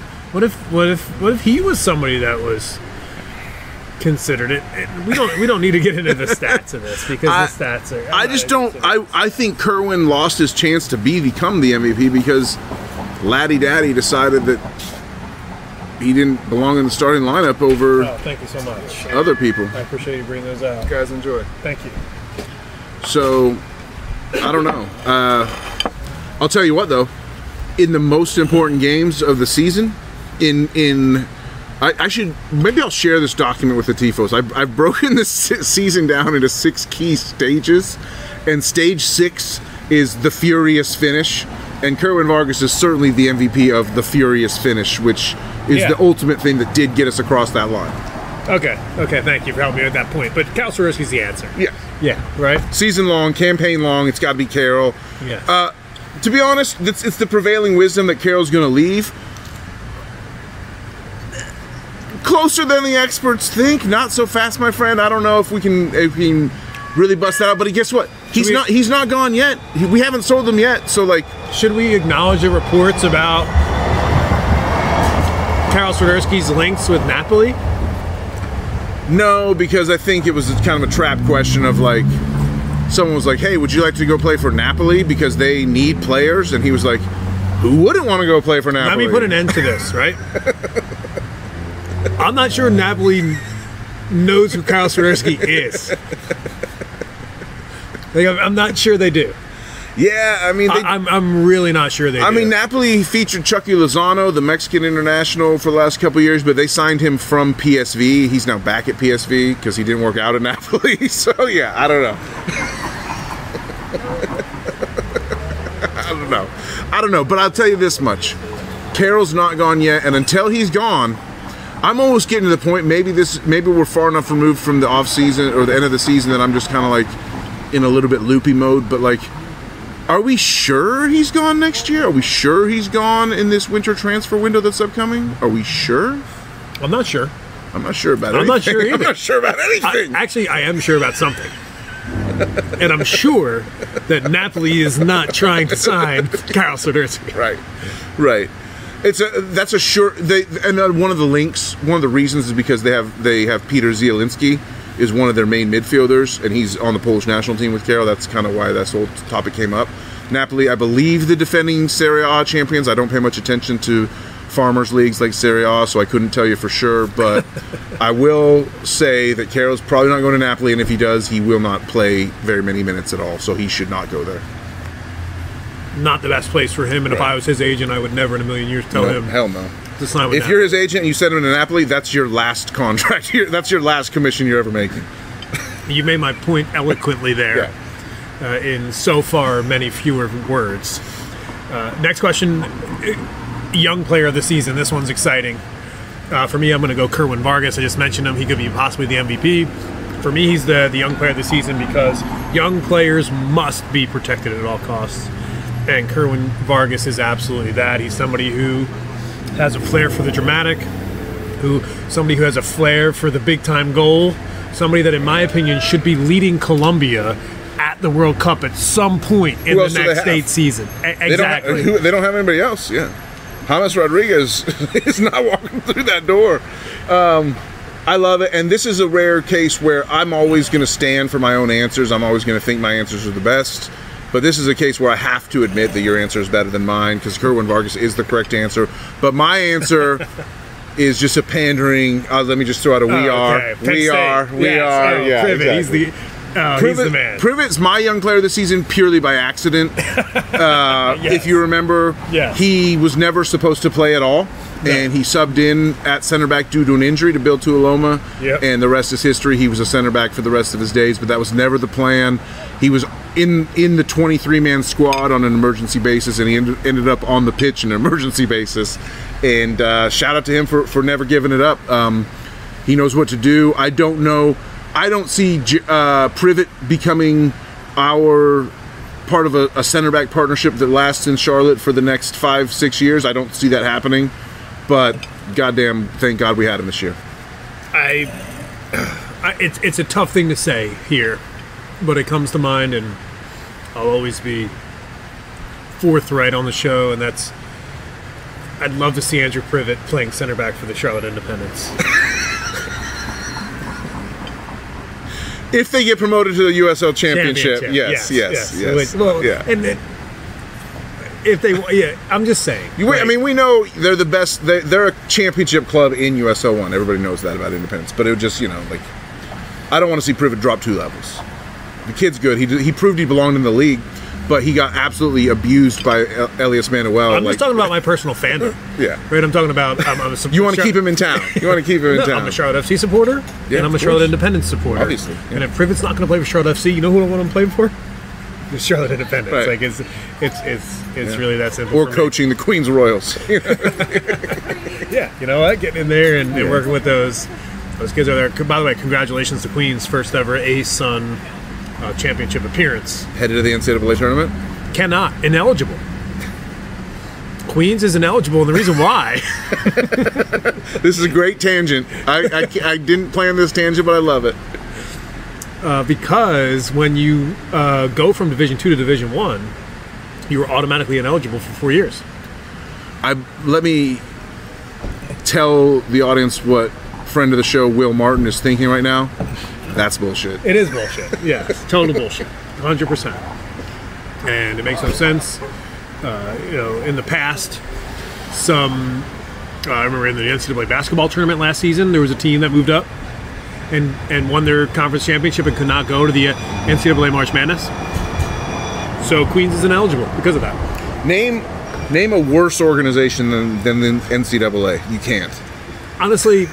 he was somebody that was considered it? We don't need to get into the stats of this because the stats are. I think Kerwin lost his chance to become the MVP because Laddie Daddy decided that he didn't belong in the starting lineup over. Oh, thank you so much. Other people. I appreciate you bringing those out. You guys enjoy. Thank you. So, I don't know. I'll tell you what, though. In the most important games of the season, maybe I'll share this document with the TFOS. I've broken this season down into 6 key stages, and stage 6 is the furious finish, and Kerwin Vargas is certainly the MVP of the furious finish, which is the ultimate thing that did get us across that line. Okay, thank you for helping me with that point. But Cal Swiderski's the answer. Yeah, right? Season long, campaign long, it's got to be Carroll. Yes. To be honest, it's the prevailing wisdom that Carroll's going to leave. Closer than the experts think. Not so fast, my friend. I don't know if we can really bust that out. But guess what? He's not gone yet. We haven't sold him yet. So should we acknowledge the reports about Karol Swiderski's links with Napoli? No, because I think it was kind of a trap question of someone was like, hey, would you like to go play for Napoli because they need players? And he was like, who wouldn't want to go play for Napoli? Let me put an end to this, right? I'm not sure Napoli knows who Karol Swiderski is. I'm not sure they do. Yeah, I mean, I'm really not sure they do. I mean, Napoli featured Chucky Lozano, the Mexican international, for the last couple of years, but they signed him from PSV. He's now back at PSV because he didn't work out at Napoli. So, yeah, I don't know. I don't know, but I'll tell you this much. Carroll's not gone yet, and until he's gone, I'm almost getting to the point, maybe we're far enough removed from the off season or the end of the season that I'm just kind of in a little bit loopy mode, but are we sure he's gone next year? Are we sure he's gone in this winter transfer window that's upcoming? Are we sure? I'm not sure. I'm not sure about anything. I'm not sure either. I'm not sure about anything. I am sure about something. And I'm sure that Napoli is not trying to sign Karol Swiderski. Right. That's a sure. One of the reasons is because they have Peter Zielinski is one of their main midfielders, and he's on the Polish national team with Carroll. That's kind of why this whole topic came up. Napoli, I believe, the defending Serie A champions. I don't pay much attention to farmers leagues like Serie A, so I couldn't tell you for sure, but I will say that Carroll's probably not going to Napoli, and if he does, he will not play very many minutes at all, so he should not go there. Not the best place for him, and if I was his agent, I would never in a million years tell him. Hell no. If you're his agent and you send him to Napoli, that's your last contract. That's your last commission you're ever making. You made my point eloquently there. In so far many fewer words. Next question. Young player of the season. This one's exciting. For me, I'm going to go Kerwin Vargas. I just mentioned him. He could be possibly the MVP. For me, he's the young player of the season because young players must be protected at all costs. And Kerwin Vargas is absolutely that. He's somebody who has a flair for the dramatic, somebody who has a flair for the big-time goal, somebody that, in my opinion, should be leading Colombia at the World Cup at some point in the next state season. Exactly. They don't have anybody else, James Rodriguez is not walking through that door. I love it, and this is a rare case where I'm always going to stand for my own answers. I'm always going to think my answers are the best. But this is a case where I have to admit that your answer is better than mine because Kerwin Vargas is the correct answer. But my answer is just a pandering. Let me just throw out a we are. Yeah, exactly. he's the man. Privet's my young player this season purely by accident. Yes. If you remember, Yes. he was never supposed to play at all. No. And he subbed in at center back due to an injury to Bill Tuiloma. Yep. And the rest is history. He was a center back for the rest of his days, but that was never the plan. He was in the 23-man squad on an emergency basis, and he ended up on the pitch on an emergency basis. And shout out to him for never giving it up. He knows what to do. I don't know. I don't see Privet becoming our part of a center back partnership that lasts in Charlotte for the next 5-6 years. I don't see that happening. But goddamn, thank God we had him this year. It's a tough thing to say here, but it comes to mind, and I'll always be forthright on the show, and that's I'd love to see Andrew Privet playing center back for the Charlotte Independents. If they get promoted to the USL Championship, yes. Well, yeah. And if they, I'm just saying. I mean, we know they're the best. They're a championship club in USL 1. Everybody knows that about Independence. But it would just, like, I don't want to see Privet drop 2 levels. The kid's good. He proved he belonged in the league, but he got absolutely abused by Elias Manuel. I'm just talking about my personal fandom. Yeah. Right? I'm talking about... You want to keep him in town. You want to keep him in town. I'm a Charlotte FC supporter, and I'm a Charlotte Independence supporter. Obviously. Yeah. And if Privet's not going to play for Charlotte FC, you know who I want him to play for? The Charlotte Independence. Right. Like, it's really that simple. Or coaching the Queens Royals. Yeah, you know what? Getting in there and working with those kids over there. By the way, congratulations to Queens' first ever A-Sun championship appearance. Headed to the NCAA tournament? Cannot. Ineligible. Queens is ineligible, and the reason why... This is a great tangent. I didn't plan this tangent, but I love it. Because when you go from Division 2 to Division 1, you are automatically ineligible for 4 years. Let me tell the audience what friend of the show Will Martin is thinking right now. That's bullshit. It is bullshit. Yes, total bullshit. 100%. And it makes no sense. In the past, I remember in the NCAA basketball tournament last season, there was a team that moved up and won their conference championship and could not go to the NCAA March Madness. So Queens is ineligible because of that. Name a worse organization than the NCAA. You can't. Honestly,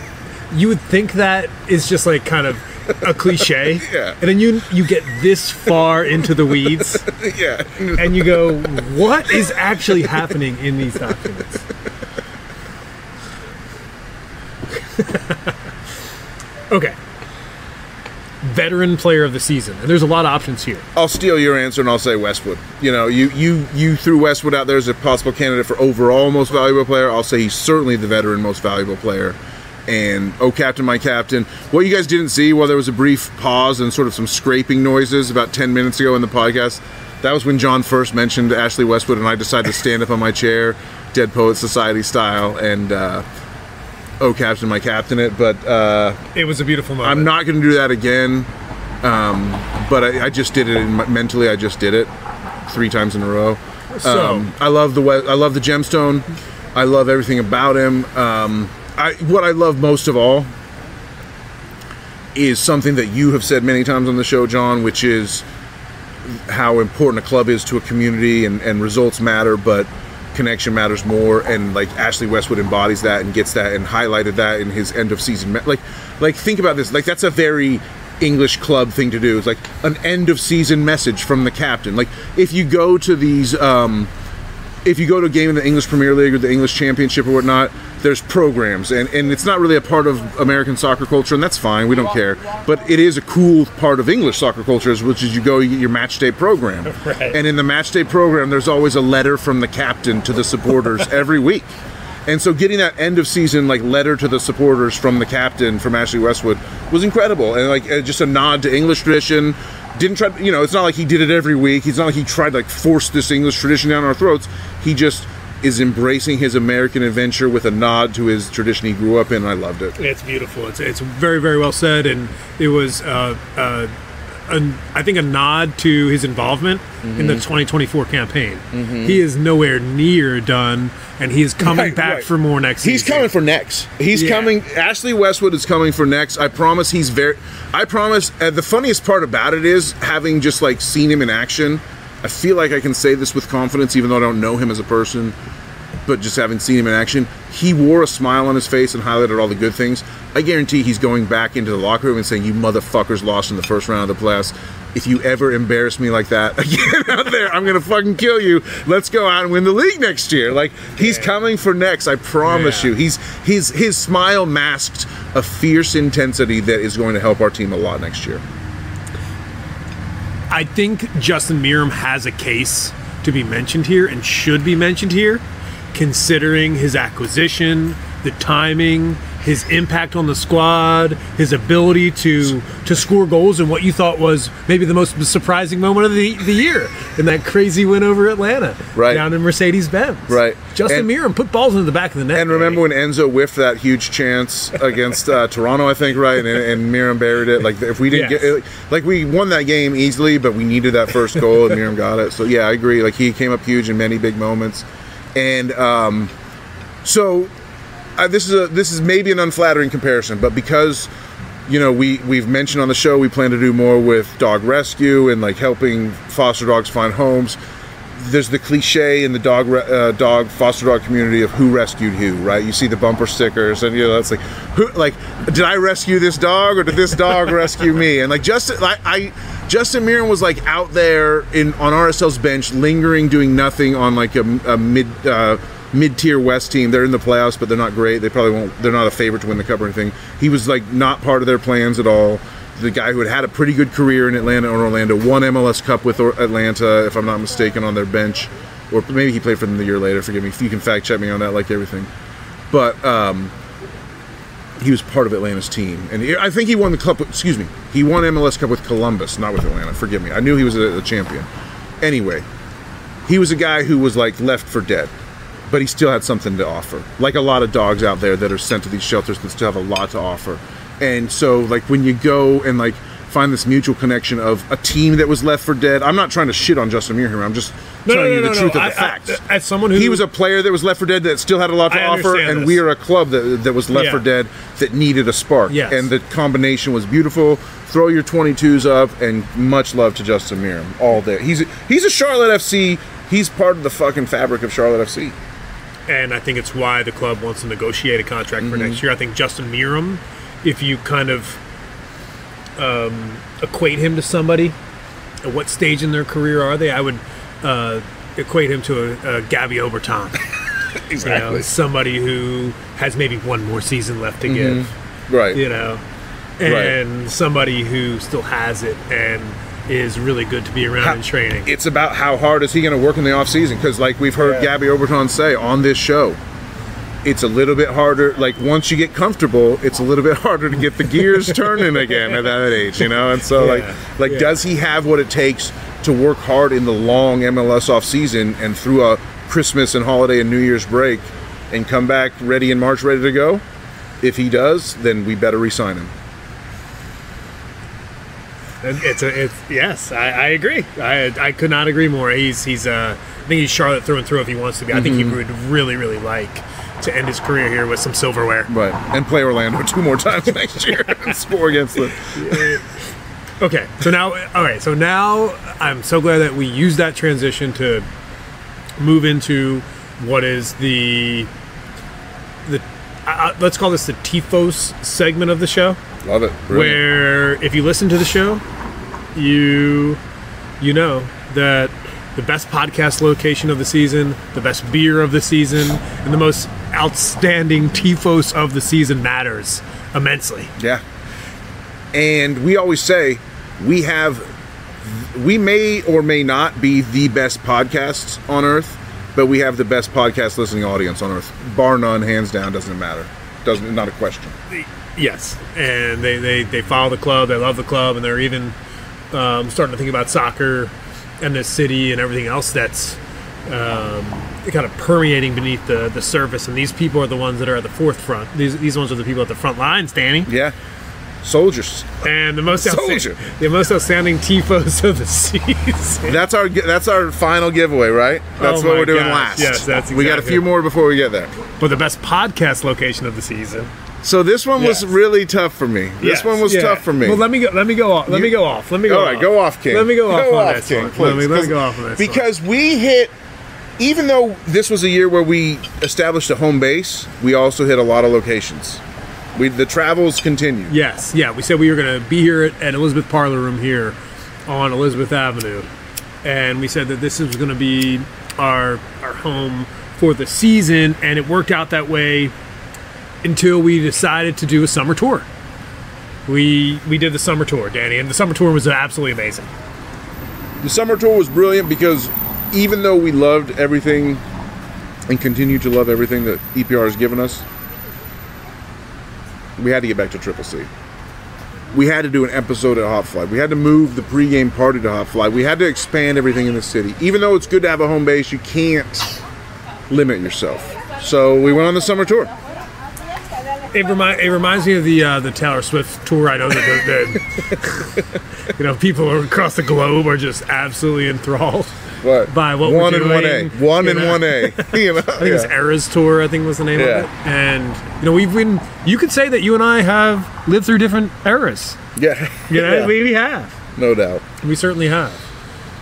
you would think that is just like kind of a cliche. Yeah. And then you get this far into the weeds. Yeah. And you go, what is actually happening in these documents? Okay. Veteran player of the season. And there's a lot of options here. I'll steal your answer and I'll say Westwood. You threw Westwood out there as a possible candidate for overall most valuable player. I'll say he's certainly the veteran most valuable player. And captain, my captain. What you guys didn't see, while there was a brief pause and sort of some scraping noises about 10 minutes ago in the podcast, that was when John first mentioned Ashley Westwood, and I decided to stand up on my chair, Dead Poet Society style, and captain, my captain it. But it was a beautiful moment. I'm not going to do that again. But I just did it mentally. I just did it 3 times in a row. So I love the gemstone. I love everything about him. What I love most of all is something that you have said many times on the show, John, which is how important a club is to a community, and results matter, but connection matters more. And like Ashley Westwood embodies that and gets that and highlighted that in his end of season. Like think about this. Like that's a very English club thing to do. It's like an end of season message from the captain. Like if you go to these, if you go to a game in the English Premier League or the English Championship or whatnot, there's programs, and it's not really a part of American soccer culture, and that's fine, we don't care. But it is a cool part of English soccer culture, which is you get your match day program. Right. And in the match day program, there's always a letter from the captain to the supporters every week. And so getting that end of season letter to the supporters from the captain, from Ashley Westwood, was incredible, and just a nod to English tradition. Didn't try, it's not like he did it every week. It's not like he tried to force this English tradition down our throats. He just is embracing his American adventure with a nod to his tradition he grew up in, and I loved it. It's beautiful. It's very, very well said, and it was I think a nod to his involvement in the 2024 campaign. He is nowhere near done, and he is coming back for more next season. He's coming for next. He's coming. Ashley Westwood is coming for next. I promise. I promise. The funniest part about it is having just like seen him in action. I feel like I can say this with confidence, even though I don't know him as a person. But just having seen him in action, he wore a smile on his face and highlighted all the good things. I guarantee he's going back into the locker room and saying, "You motherfuckers lost in the first round of the playoffs. If you ever embarrass me like that again out there, I'm gonna fucking kill you. Let's go out and win the league next year." Like, he's coming for next. I promise you. His smile masked a fierce intensity that is going to help our team a lot next year. I think Justin Meram has a case to be mentioned here and should be mentioned here, considering his acquisition, the timing, his impact on the squad, his ability to score goals in what you thought was maybe the most surprising moment of the year in that crazy win over Atlanta down in Mercedes-Benz. Right. Justin Meram put balls into the back of the net. And remember when Enzo whiffed that huge chance against Toronto, I think, right? And Meram buried it. Like, if we didn't get it, like, we won that game easily, but we needed that first goal, and Meram got it. So, yeah, I agree. Like, he came up huge in many big moments. And this is maybe an unflattering comparison, but because we've mentioned on the show we plan to do more with dog rescue and like helping foster dogs find homes. There's the cliche in the dog foster dog community of who rescued who, right? You see the bumper stickers, and it's like, who, like, did I rescue this dog or did this dog rescue me? And like Justin Meram was like out there on RSL's bench, lingering, doing nothing on like a mid-tier West team. They're in the playoffs, but they're not great. They probably won't. They're not a favorite to win the cup or anything. He was like not part of their plans at all. The guy who had a pretty good career in Atlanta or Orlando, won MLS Cup with Atlanta, if I'm not mistaken, on their bench, or maybe he played for them the year later. Forgive me. You can fact check me on that, like everything. But he was part of Atlanta's team, and I think he won the cup. Excuse me. He won MLS Cup with Columbus, not with Atlanta. Forgive me. I knew he was a champion. Anyway, he was a guy who was like left for dead, but he still had something to offer. Like a lot of dogs out there that are sent to these shelters that still have a lot to offer. And so, like, when you go and like find this mutual connection of a team that was left for dead, I'm not trying to shit on Justin Meram. I'm just telling you the truth of the facts. As someone who, he was a player that was left for dead that still had a lot to offer, and we are a club that was left for dead that needed a spark. Yes. And the combination was beautiful. Throw your 22s up, and much love to Justin Meram all day. He's a Charlotte FC. He's part of the fucking fabric of Charlotte FC. And I think it's why the club wants to negotiate a contract for next year. I think Justin Meram, if you kind of equate him to somebody, at what stage in their career are they? I would equate him to a Gabby Oberton. Exactly. Somebody who has maybe one more season left to give. Right. And somebody who still has it and is really good to be around in training. It's about how hard is he going to work in the offseason, because like we've heard Gabby Oberton say on this show, it's a little bit harder. Like, once you get comfortable, it's a little bit harder to get the gears turning again at that age, And so, does he have what it takes to work hard in the long MLS offseason and through a Christmas and holiday and New Year's break and come back ready in March, ready to go? If he does, then we better re-sign him. Yes, I agree. I could not agree more. I think he's Charlotte through and through if he wants to be. I think he would really, really like to end his career here with some silverware. Right, and play Orlando 2 more times next year and score against them. Okay, so now I'm so glad that we used that transition to move into what is the let's call this the TFOS segment of the show. Love it. Brilliant. Where if you listen to the show, you know that the best podcast location of the season, the best beer of the season, and the most outstanding TFOS of the season matters immensely. Yeah. And we always say we may or may not be the best podcasts on earth, but we have the best podcast listening audience on earth. Bar none, hands down, doesn't matter. Not a question. Yes. And they follow the club, they love the club, and they're even starting to think about soccer and the city and everything else that's kind of permeating beneath the surface. And these people are the ones that are at the forefront. These ones are the people at the front lines, Danny. Yeah. Soldiers. And the most Soldier. the most outstanding TFOS of the season. That's our final giveaway, right? That's Oh what my we're doing gosh. last. Yes, that's We got a exactly few it. more before we get there. But the best podcast location of the season. So this one was Yes. really tough for me. This one was tough for me. Well, let me go off. Let me go off. All right, go off, King. Let me go off on this King, one. please. Let me go off on this Because we hit, even though this was a year where we established a home base, we also hit a lot of locations. The travels continued. Yes, yeah. We said we were going to be here at Elizabeth Parlor Room here on Elizabeth Avenue, and we said that this was going to be our home for the season, and it worked out that way until we decided to do a summer tour. We did the summer tour, Danny, and the summer tour was absolutely amazing. The summer tour was brilliant because even though we loved everything and continue to love everything that EPR has given us, we had to get back to Triple C. We had to do an episode at Hot Fly. We had to move the pregame party to Hot Fly. We had to expand everything in the city. Even though it's good to have a home base, you can't limit yourself. So we went on the summer tour. It reminds me of the Taylor Swift tour. I know that people across the globe are just absolutely enthralled by what we're doing. 1 and 1A. I think it's Eras Tour, I think was the name of it. And you could say that you and I have lived through different eras. Yeah. We have. No doubt. We certainly have.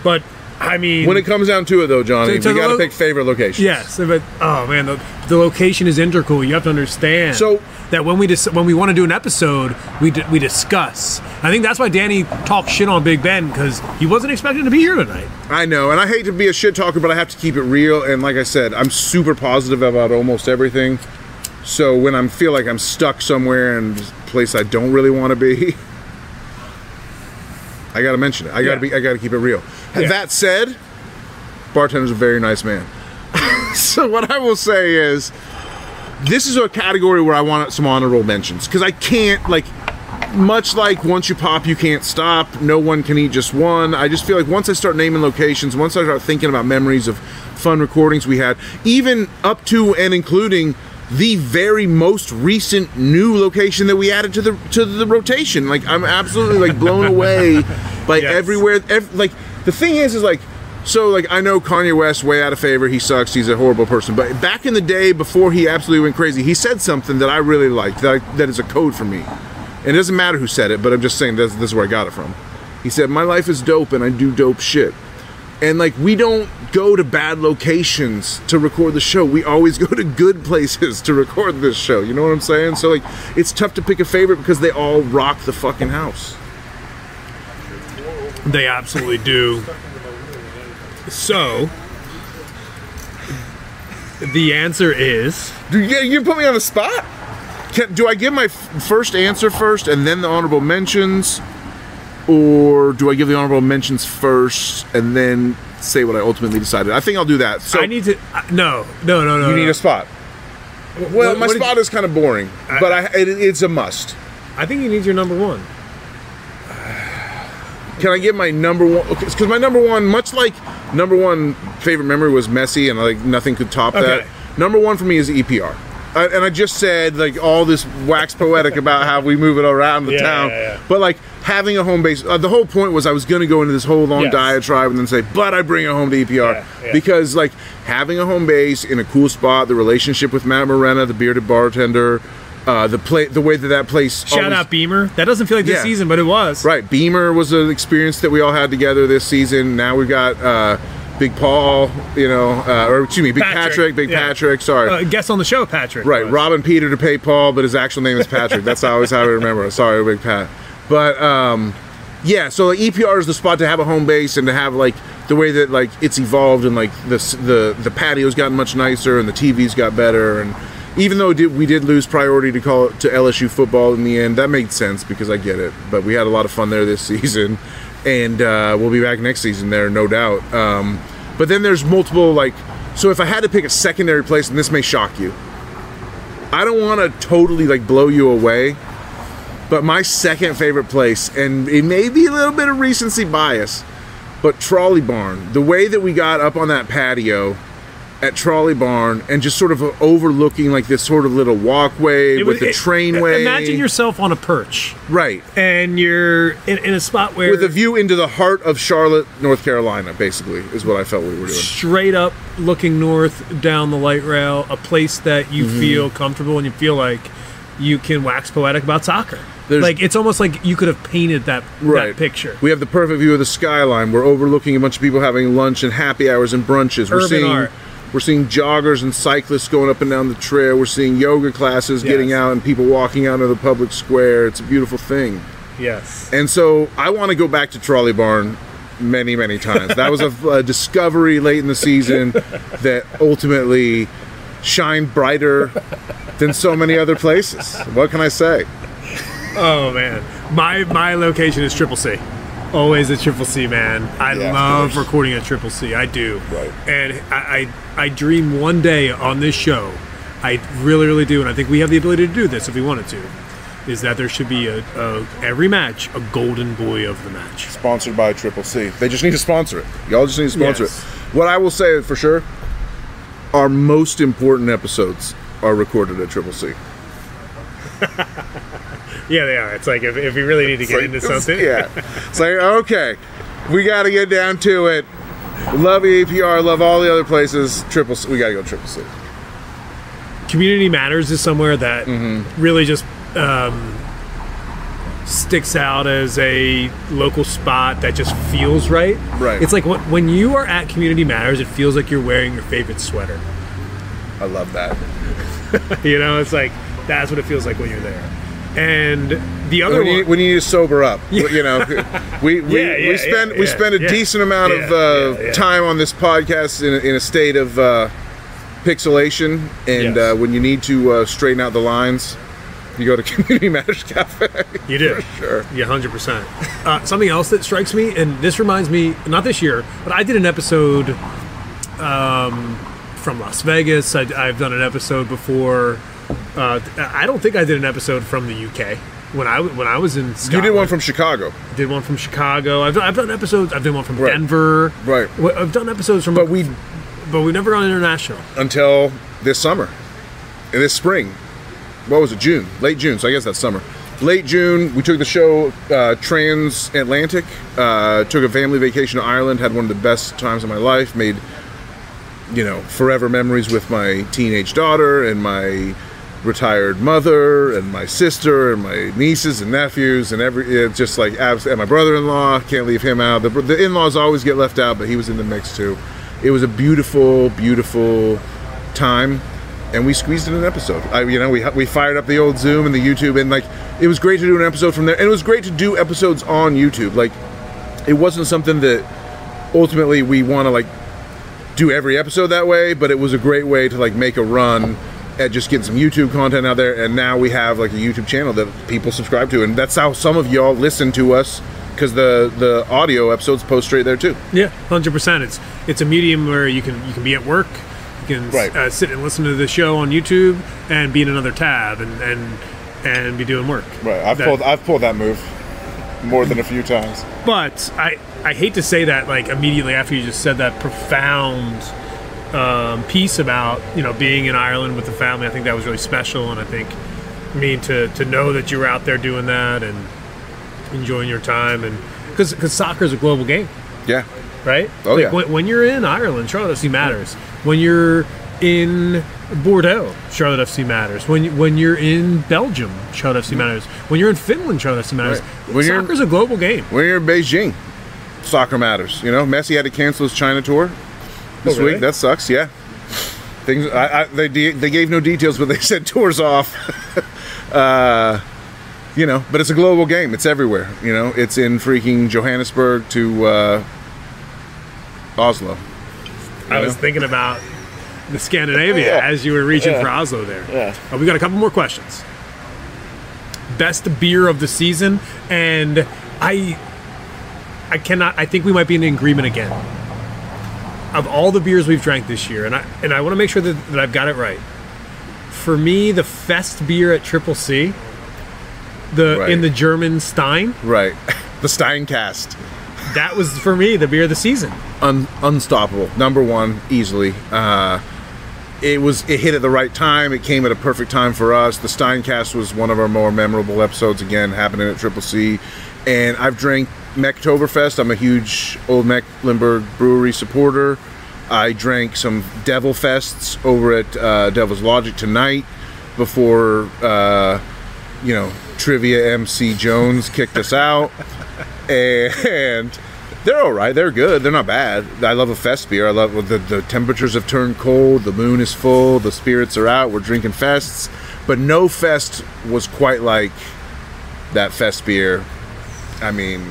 But I mean, when it comes down to it, though, Johnny, we got to pick favorite locations. Yes, but oh man, the location is integral. You have to understand that when we want to do an episode, we discuss. I think that's why Danny talked shit on Big Ben, because he wasn't expecting to be here tonight. I know, and I hate to be a shit talker, but I have to keep it real. And like I said, I'm super positive about almost everything. So when I feel like I'm stuck somewhere in a place I don't really want to be, I got to mention it. I got to keep it real. Yeah. That said, bartender's a very nice man. So what I will say is, this is a category where I want some honorable mentions, because I can't, much like once you pop, you can't stop. No one can eat just one. I just feel like once I start naming locations, once I start thinking about memories of fun recordings we had, even up to and including the very most recent new location that we added to the rotation. I'm absolutely blown away by everywhere. The thing is I know Kanye West, way out of favor. He sucks. He's a horrible person. But back in the day, before he absolutely went crazy, he said something that I really liked. That is a code for me. And it doesn't matter who said it, but I'm just saying this is where I got it from. He said, "My life is dope, and I do dope shit." And we don't go to bad locations to record the show. We always go to good places to record this show. You know what I'm saying? So it's tough to pick a favorite because they all rock the fucking house. They absolutely do. So, the answer is... You put me on the spot? Do I give my first answer first and then the honorable mentions? Or do I give the honorable mentions first and then say what I ultimately decided? I think I'll do that. So I need to... No. You need a spot. Well, my spot is kind of boring, but it's a must. I think you need your number one. Can I give my number one? Because my number one, much like number one favorite memory was Messi, and nothing could top that. Number one for me is EPR. And I just said all this wax poetic about how we move it around the town. Yeah. But having a home base, the whole point was I was going to go into this whole long diatribe and then say, but I bring it home to EPR. Because having a home base in a cool spot, the relationship with Matt Morena, the bearded bartender, the way that place. Shout out Beamer. That doesn't feel like this season, but it was. Right. Beamer was an experience that we all had together this season. Now we've got Big Paul, Big Patrick. Sorry. Guest on the show, Patrick. Right. Robbing Peter to pay Paul, but his actual name is Patrick. That's always how I remember it. Sorry, Big Pat. But so EPR is the spot to have a home base and to have the way that it's evolved and the patio's gotten much nicer and the TV's got better, and even though we did lose priority to call it to LSU football in the end, that made sense because I get it. But we had a lot of fun there this season, and we'll be back next season there, no doubt. But then there's multiple so if I had to pick a secondary place, and this may shock you, I don't want to totally blow you away, but my second favorite place, and it may be a little bit of recency bias, but Trolley Barn, the way that we got up on that patio at Trolley Barn and just sort of overlooking like this sort of little walkway with the trainway. Imagine yourself on a perch. Right. And you're in a spot where... with a view into the heart of Charlotte, North Carolina, basically, is what I felt we were doing. Straight up looking north down the light rail, a place that you feel comfortable and you feel like you can wax poetic about soccer. Like, it's almost like you could have painted that picture. We have the perfect view of the skyline. We're overlooking a bunch of people having lunch and happy hours and brunches. We're seeing joggers and cyclists going up and down the trail. We're seeing yoga classes getting out and people walking out into the public square. It's a beautiful thing. Yes. And so I want to go back to Trolley Barn many, many times. That was a discovery late in the season that ultimately shined brighter than so many other places. What can I say? Oh man, my location is Triple C. Always a Triple C, man. I love recording at Triple C. I do. Right. And I dream one day on this show. I really, really do, and I think we have the ability to do this if we wanted to. Is that there should be every match a golden boy of the match. Sponsored by Triple C. They just need to sponsor it. Y'all just need to sponsor it. What I will say for sure, our most important episodes are recorded at Triple C. Yeah, they are. It's like if we really need to get into something. Yeah. It's like, okay, we got to get down to it. Love APR, love all the other places. Triple C, we got to go Triple C. Community Matters is somewhere that really just sticks out as a local spot that just feels right. Right. It's like when you are at Community Matters, it feels like you're wearing your favorite sweater. I love that. You know, it's like that's what it feels like when you're there. And the other when you need to sober up, you know, we spend a decent amount of time on this podcast in a state of pixelation, and when you need to straighten out the lines, you go to Community Matters Cafe. You do, for sure. Yeah, 100%. Something else that strikes me, and this reminds me, not this year, but I did an episode from Las Vegas. I've done an episode before. I don't think I did an episode from the UK when I was in Scotland. You did one from Chicago. Did one from Chicago. I've done episodes. I've done one from Denver. Right. I've done episodes from. But we've never gone international until this summer, and this spring. What was it? June, late June. So I guess that's summer. Late June, we took the show transatlantic. Took a family vacation to Ireland. Had one of the best times of my life. Made, forever memories with my teenage daughter and my retired mother and my sister and my nieces and nephews and and my brother-in-law. Can't leave him out. The in-laws always get left out, but he was in the mix too. It was a beautiful, beautiful time, and we squeezed in an episode. We fired up the old Zoom and the YouTube, and it was great to do an episode from there. And it was great to do episodes on YouTube. It wasn't something that ultimately we want to do every episode that way, but it was a great way to make a run at just getting some YouTube content out there. And now we have a YouTube channel that people subscribe to, and that's how some of y'all listen to us, because the audio episodes post straight there too. Yeah, 100%. It's a medium where you can be at work, you can sit and listen to the show on YouTube and be in another tab and be doing work. Right. I've pulled that move more than a few times. But I hate to say that immediately after you just said that profound piece about being in Ireland with the family. I think that was really special, and I think to know that you were out there doing that and enjoying your time, and because soccer is a global game. Yeah. Right. Oh yeah. When you're in Ireland, Charlotte FC matters. When you're in Bordeaux, Charlotte FC matters. When you're in Belgium, Charlotte FC matters. When you're in Finland, Charlotte FC matters. Right. Soccer's a global game. When you're in Beijing, soccer matters. Messi had to cancel his China tour this week. That sucks. Yeah. Things. They gave no details, but they said tours off. But it's a global game. It's everywhere. It's in freaking Johannesburg to Oslo. I was thinking about the Scandinavia as you were reaching for Oslo there. Yeah. We got a couple more questions. Best beer of the season, and I think we might be in agreement again. Of all the beers we've drank this year, and I want to make sure that I've got it right. For me, the Fest beer at Triple C, in the German Stein. Right. The Steincast. That was, for me, the beer of the season. Unstoppable. Number one, easily. it hit at the right time. It came at a perfect time for us. The Steincast was one of our more memorable episodes, again, happening at Triple C. And I've drank Mecktoberfest. I'm a huge Old Mecklenburg Brewery supporter. I drank some Devil Fests over at Devil's Logic tonight before, Trivia MC Jones kicked us out. And they're all right. They're good. They're not bad. I love a fest beer. I love the temperatures have turned cold. The moon is full. The spirits are out. We're drinking fests. But no fest was quite like that fest beer. I mean,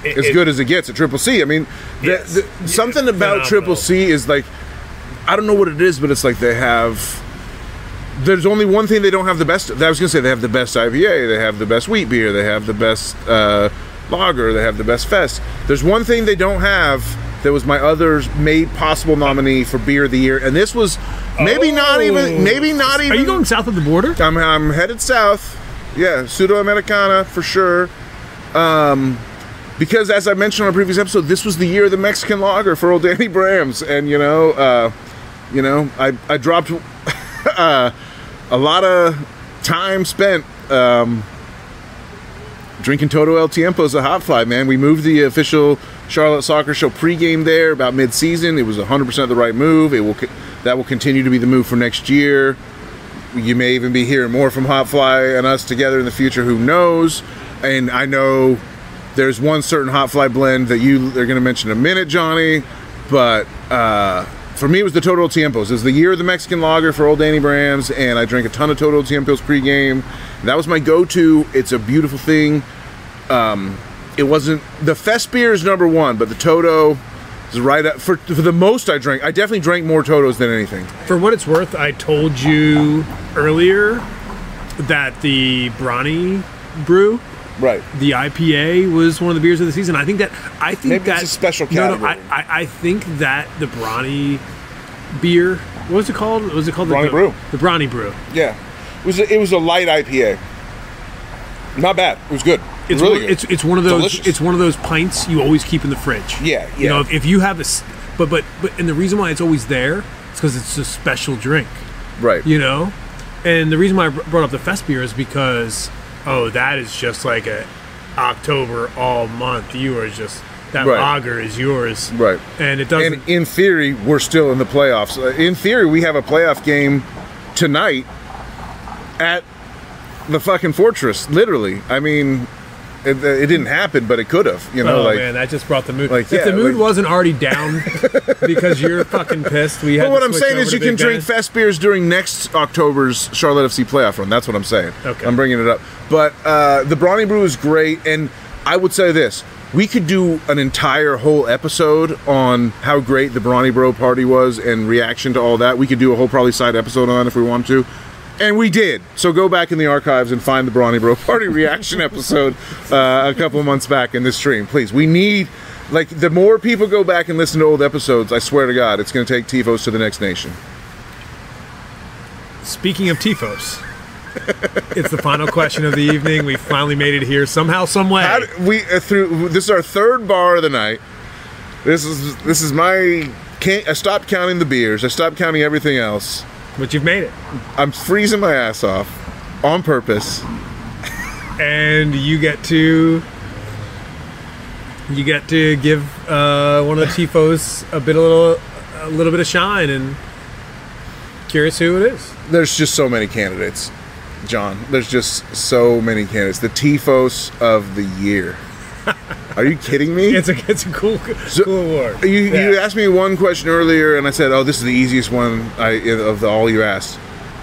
as good as it gets at Triple C. I mean, something about Triple C is like, I don't know what it is, but it's like there's only one thing they don't have the best. I was going to say they have the best IPA. They have the best wheat beer. They have the best lager. They have the best fest. There's one thing they don't have that was my other made possible nominee for beer of the year, and this was maybe not even. Are you going south of the border? I'm headed south. Yeah, Sudamericana for sure. Because as I mentioned on a previous episode, this was the year of the Mexican lager for old Danny Brams, and I dropped a lot of time spent drinking Todo El Tiempo's a hot fly, man. We moved the official Charlotte Soccer Show pregame there about mid-season. It was 100% the right move. That will continue to be the move for next year. You may even be hearing more from Hot Fly and us together in the future. Who knows? And I know there's one certain Hot Fly blend that you are going to mention in a minute, Johnny. But for me, it was the Todo El Tiempos. It was the year of the Mexican lager for old Danny Brams, and I drank a ton of Todo El Tiempos pregame. That was my go-to. It's a beautiful thing. It wasn't the fest beer is number one, but the Todo is right up for the most I drank. I definitely drank more Todos than anything. For what it's worth, I told you earlier that the Brawny Brew, right, the IPA, was one of the beers of the season. I think maybe that's a special category. No, I think that the Brawny beer. What was it called? Was it called Brawny Brew? The Brawny Brew. Yeah, it was a light IPA. Not bad. It was good. It's really good. Good. It's one of those. Delicious. It's one of those pints you always keep in the fridge. Yeah. You know, if you have but and the reason why it's always there is because it's a special drink. Right. You know, and the reason why I brought up the fest beer is because that is just like a October all month. You are just that lager is yours. Right. And it doesn't. And in theory, we're still in the playoffs. In theory, we have a playoff game tonight at the fucking Fortress. Literally. I mean, it didn't happen, but it could have. You know, man, that just brought the mood. Like, if the mood wasn't already down because you're fucking pissed, we had. But what I'm saying is, you can drink fest beers during next October's Charlotte FC playoff run. That's what I'm saying. Okay. I'm bringing it up. But the Brawny Brew is great, and I would say this: we could do an entire whole episode on how great the Brawny Bro party was and reaction to all that. We could do a whole probably side episode on it if we wanted to. And we did. So go back in the archives and find the Brawny Bro Party reaction episode a couple of months back in this stream. Please. We need, the more people go back and listen to old episodes, I swear to God, it's going to take TFOS to the next nation. Speaking of TFOS, it's the final question of the evening. We finally made it here somehow, some way. This is our third bar of the night. This is my... I stopped counting the beers. I stopped counting everything else. But you've made it. I'm freezing my ass off on purpose. And you get to give one of the TFOS a little bit of shine, and curious who it is. There's just so many candidates, John. There's just so many candidates. The TFOS of the year. Are you kidding me? It's a cool award. You asked me one question earlier, and I said, this is the easiest one of all you asked.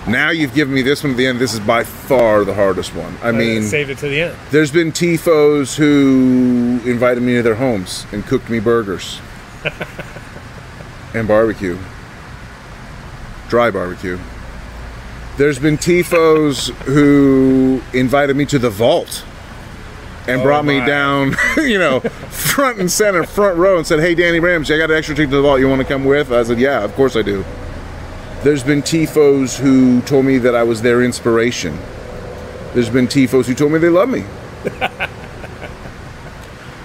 Now you've given me this one at the end. This is by far the hardest one. I mean, saved it to the end. There's been TFOs who invited me to their homes and cooked me burgers and barbecue, dry barbecue. There's been TFOs who invited me to the vault and brought me down, front and center, front row, and said, "Hey, Danny Brams, I got an extra ticket to the vault. You want to come with?" I said, "Yeah, of course I do." There's been TFOs who told me that I was their inspiration. There's been TFOs who told me they love me.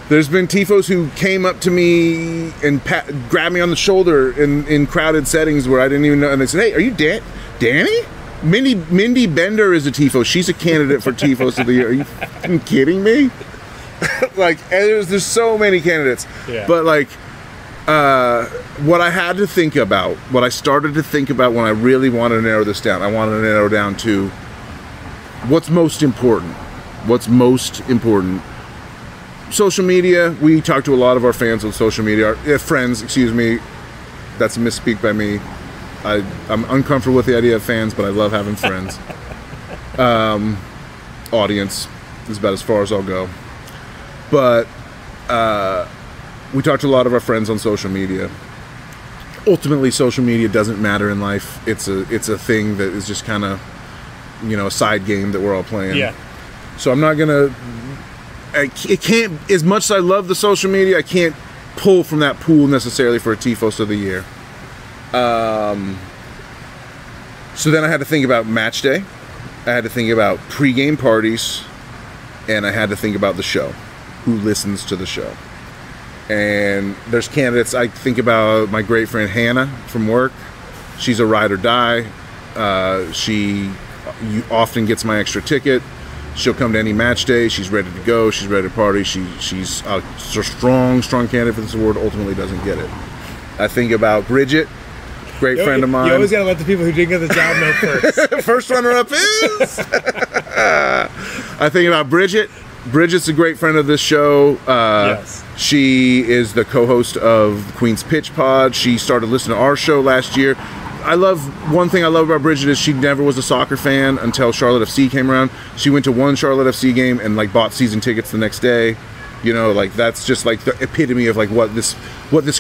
There's been TFOs who came up to me and grabbed me on the shoulder in crowded settings where I didn't even know, and they said, "Hey, are you Danny?" Mindy Bender is a TFOS. She's a candidate for TFOS of the year. Are you fucking kidding me? Like, there's so many candidates. Yeah. But like, what I had to think about, what I started to think about when I really wanted to narrow this down, I wanted to narrow down to what's most important. What's most important? Social media. We talk to a lot of our fans on social media. Friends, excuse me. That's a misspeak by me. I'm uncomfortable with the idea of fans, but I love having friends. Audience is about as far as I'll go. But we talk to a lot of our friends on social media. Ultimately, social media doesn't matter in life. It's a thing that is just kind of, a side game that we're all playing. Yeah. So I'm not gonna. It can't. As much as I love the social media, I can't pull from that pool necessarily for a TFOS of the year. So then I had to think about match day. I had to think about pre-game parties, and I had to think about the show. Who listens to the show? And there's candidates. I think about my great friend Hannah from work. She's a ride or die. She often gets my extra ticket. She'll come to any match day. She's ready to go. She's ready to party. She's a strong candidate for this award. Ultimately doesn't get it. I think about Bridget, great friend of mine. You always got to let the people who didn't get the job know first. First runner-up is... I think about Bridget. Bridget's a great friend of this show. Yes. She is the co-host of Queen's Pitch Pod. She started listening to our show last year. One thing I love about Bridget is she never was a soccer fan until Charlotte FC came around. She went to one Charlotte FC game and like bought season tickets the next day. Like that's just like the epitome of like what this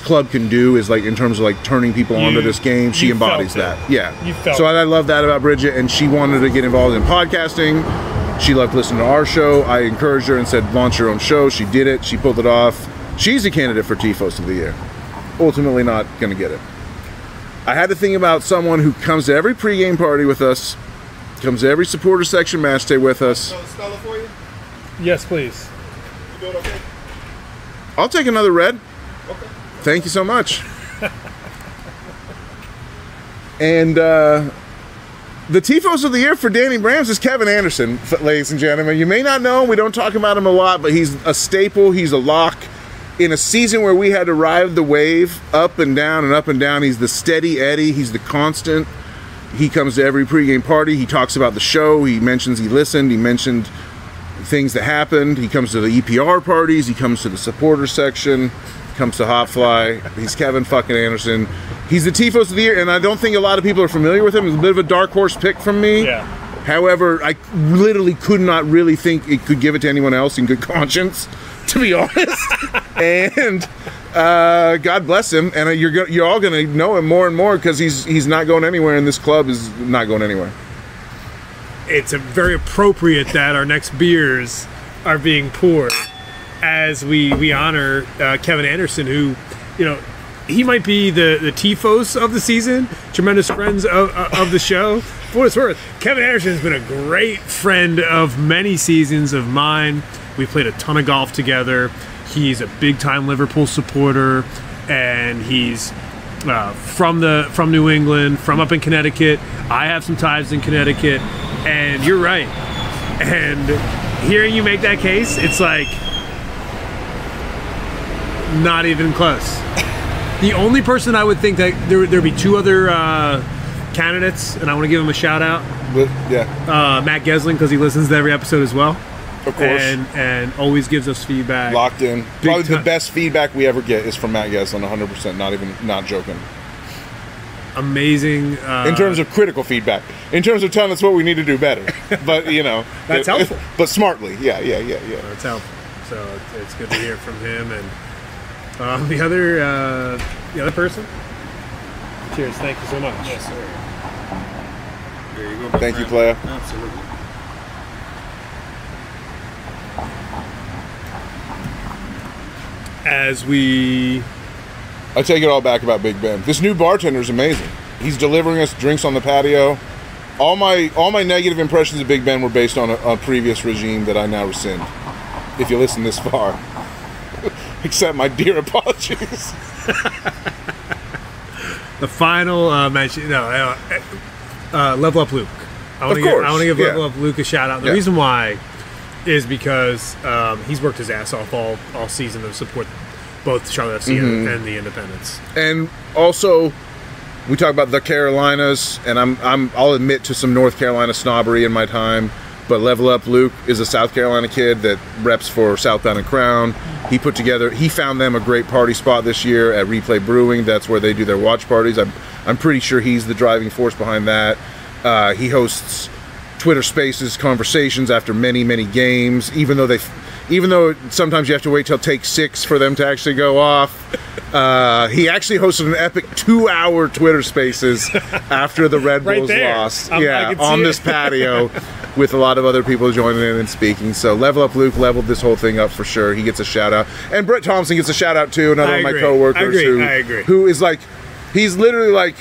club can do is like in terms of like turning people onto this game. She embodies that. Yeah. So I love that about Bridget, and she wanted to get involved in podcasting. She loved listening to our show. I encouraged her and said, launch your own show. She did it. She pulled it off. She's a candidate for TFOS of the year. Ultimately not going to get it. I had to think about someone who comes to every pregame party with us, comes to every supporter section match day with us. Spell it for you? Yes, please. You doing okay? I'll take another red. Okay. Thank you so much. And the TFOS of the year for Danny Brams is Kevin Anderson, ladies and gentlemen. You may not know, we don't talk about him a lot, but he's a staple, he's a lock. In a season where we had to ride the wave up and down and up and down, he's the steady Eddie, he's the constant. He comes to every pregame party, he talks about the show, he mentions he listened, he mentioned things that happened, he comes to the EPR parties, he comes to the supporter section, comes to Hotfly. He's Kevin fucking Anderson. He's the TFOS of the year, and I don't think a lot of people are familiar with him. It's a bit of a dark horse pick from me. Yeah. However, I literally could not really think it could give it to anyone else in good conscience, to be honest. And God bless him. And you're all going to know him more and more because he's not going anywhere, and this club is not going anywhere. It's very appropriate that our next beers are being poured as we honor Kevin Anderson, who, he might be the TFOS of the season, tremendous friends of the show. For what it's worth, Kevin Anderson has been a great friend of many seasons of mine. We played a ton of golf together. He's a big-time Liverpool supporter, and he's from New England, from up in Connecticut. I have some ties in Connecticut, and you're right. And hearing you make that case, it's like not even close. The only person I would think that there'd be two other candidates, and I want to give him a shout out. But, yeah. Matt Gesling, because he listens to every episode as well. Of course. And always gives us feedback. Locked in. Probably the best feedback we ever get is from Matt Gesling, 100%, not joking. Amazing. In terms of critical feedback. In terms of telling us what we need to do better. But, That's helpful. But smartly. Yeah. That's helpful. So it's good to hear from him. And the other person? Cheers. Thank you so much. Yes, sir. There you go. Thank you, Playa. Absolutely. I take it all back about Big Ben. This new bartender is amazing. He's delivering us drinks on the patio. All my negative impressions of Big Ben were based on a previous regime that I now rescind. If you listen this far. accept my dear apologies. The final mention, Level Up Luke. I want to give Level Up Luke a shout out. The reason why is because he's worked his ass off all season to support both Charlotte FC and the Independents. And also, we talk about the Carolinas, and I'll admit to some North Carolina snobbery in my time, but Level Up Luke is a South Carolina kid that reps for Southbound and Crown. He found them a great party spot this year at Replay Brewing. That's where they do their watch parties. I'm pretty sure he's the driving force behind that. He hosts Twitter Spaces conversations after many, many games, even though sometimes you have to wait till take 6 for them to actually go off. He actually hosted an epic 2-hour Twitter Spaces after the Red Bulls lost. On this patio with a lot of other people joining in and speaking. So Level Up Luke leveled this whole thing up for sure. He gets a shout out. And Brett Thompson gets a shout out too, another of my coworkers I agree. who is like, he's literally like,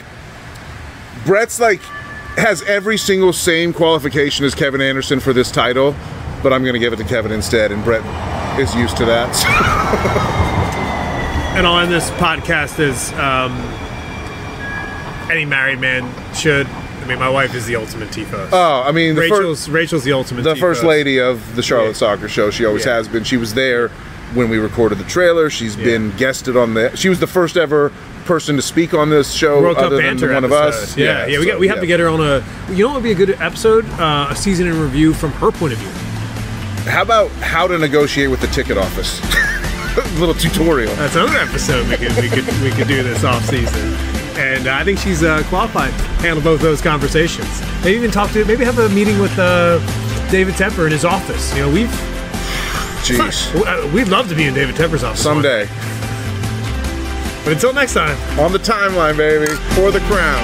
Brett's like, has every single same qualification as Kevin Anderson for this title, but I'm going to give it to Kevin instead, and Brett is used to that. And I'll end this podcast as any married man should. I mean, my wife is the ultimate TFOS. Oh, I mean, Rachel's the ultimate the TFOS. first lady of the Charlotte Soccer Show. She always has been. She was there when we recorded the trailer. She's been guested on she was the first ever person to speak on this show World Cup other than banter one episode. of us. We have to get her on what would be a good episode? A season in review from her point of view. How about how to negotiate with the ticket office? A little tutorial. That's another episode we could do this off season. And I think she's qualified to handle both those conversations. Maybe even maybe have a meeting with David Tepper in his office. You know, we'd love to be in David Tepper's office someday. But until next time, on the timeline, baby, for the crown.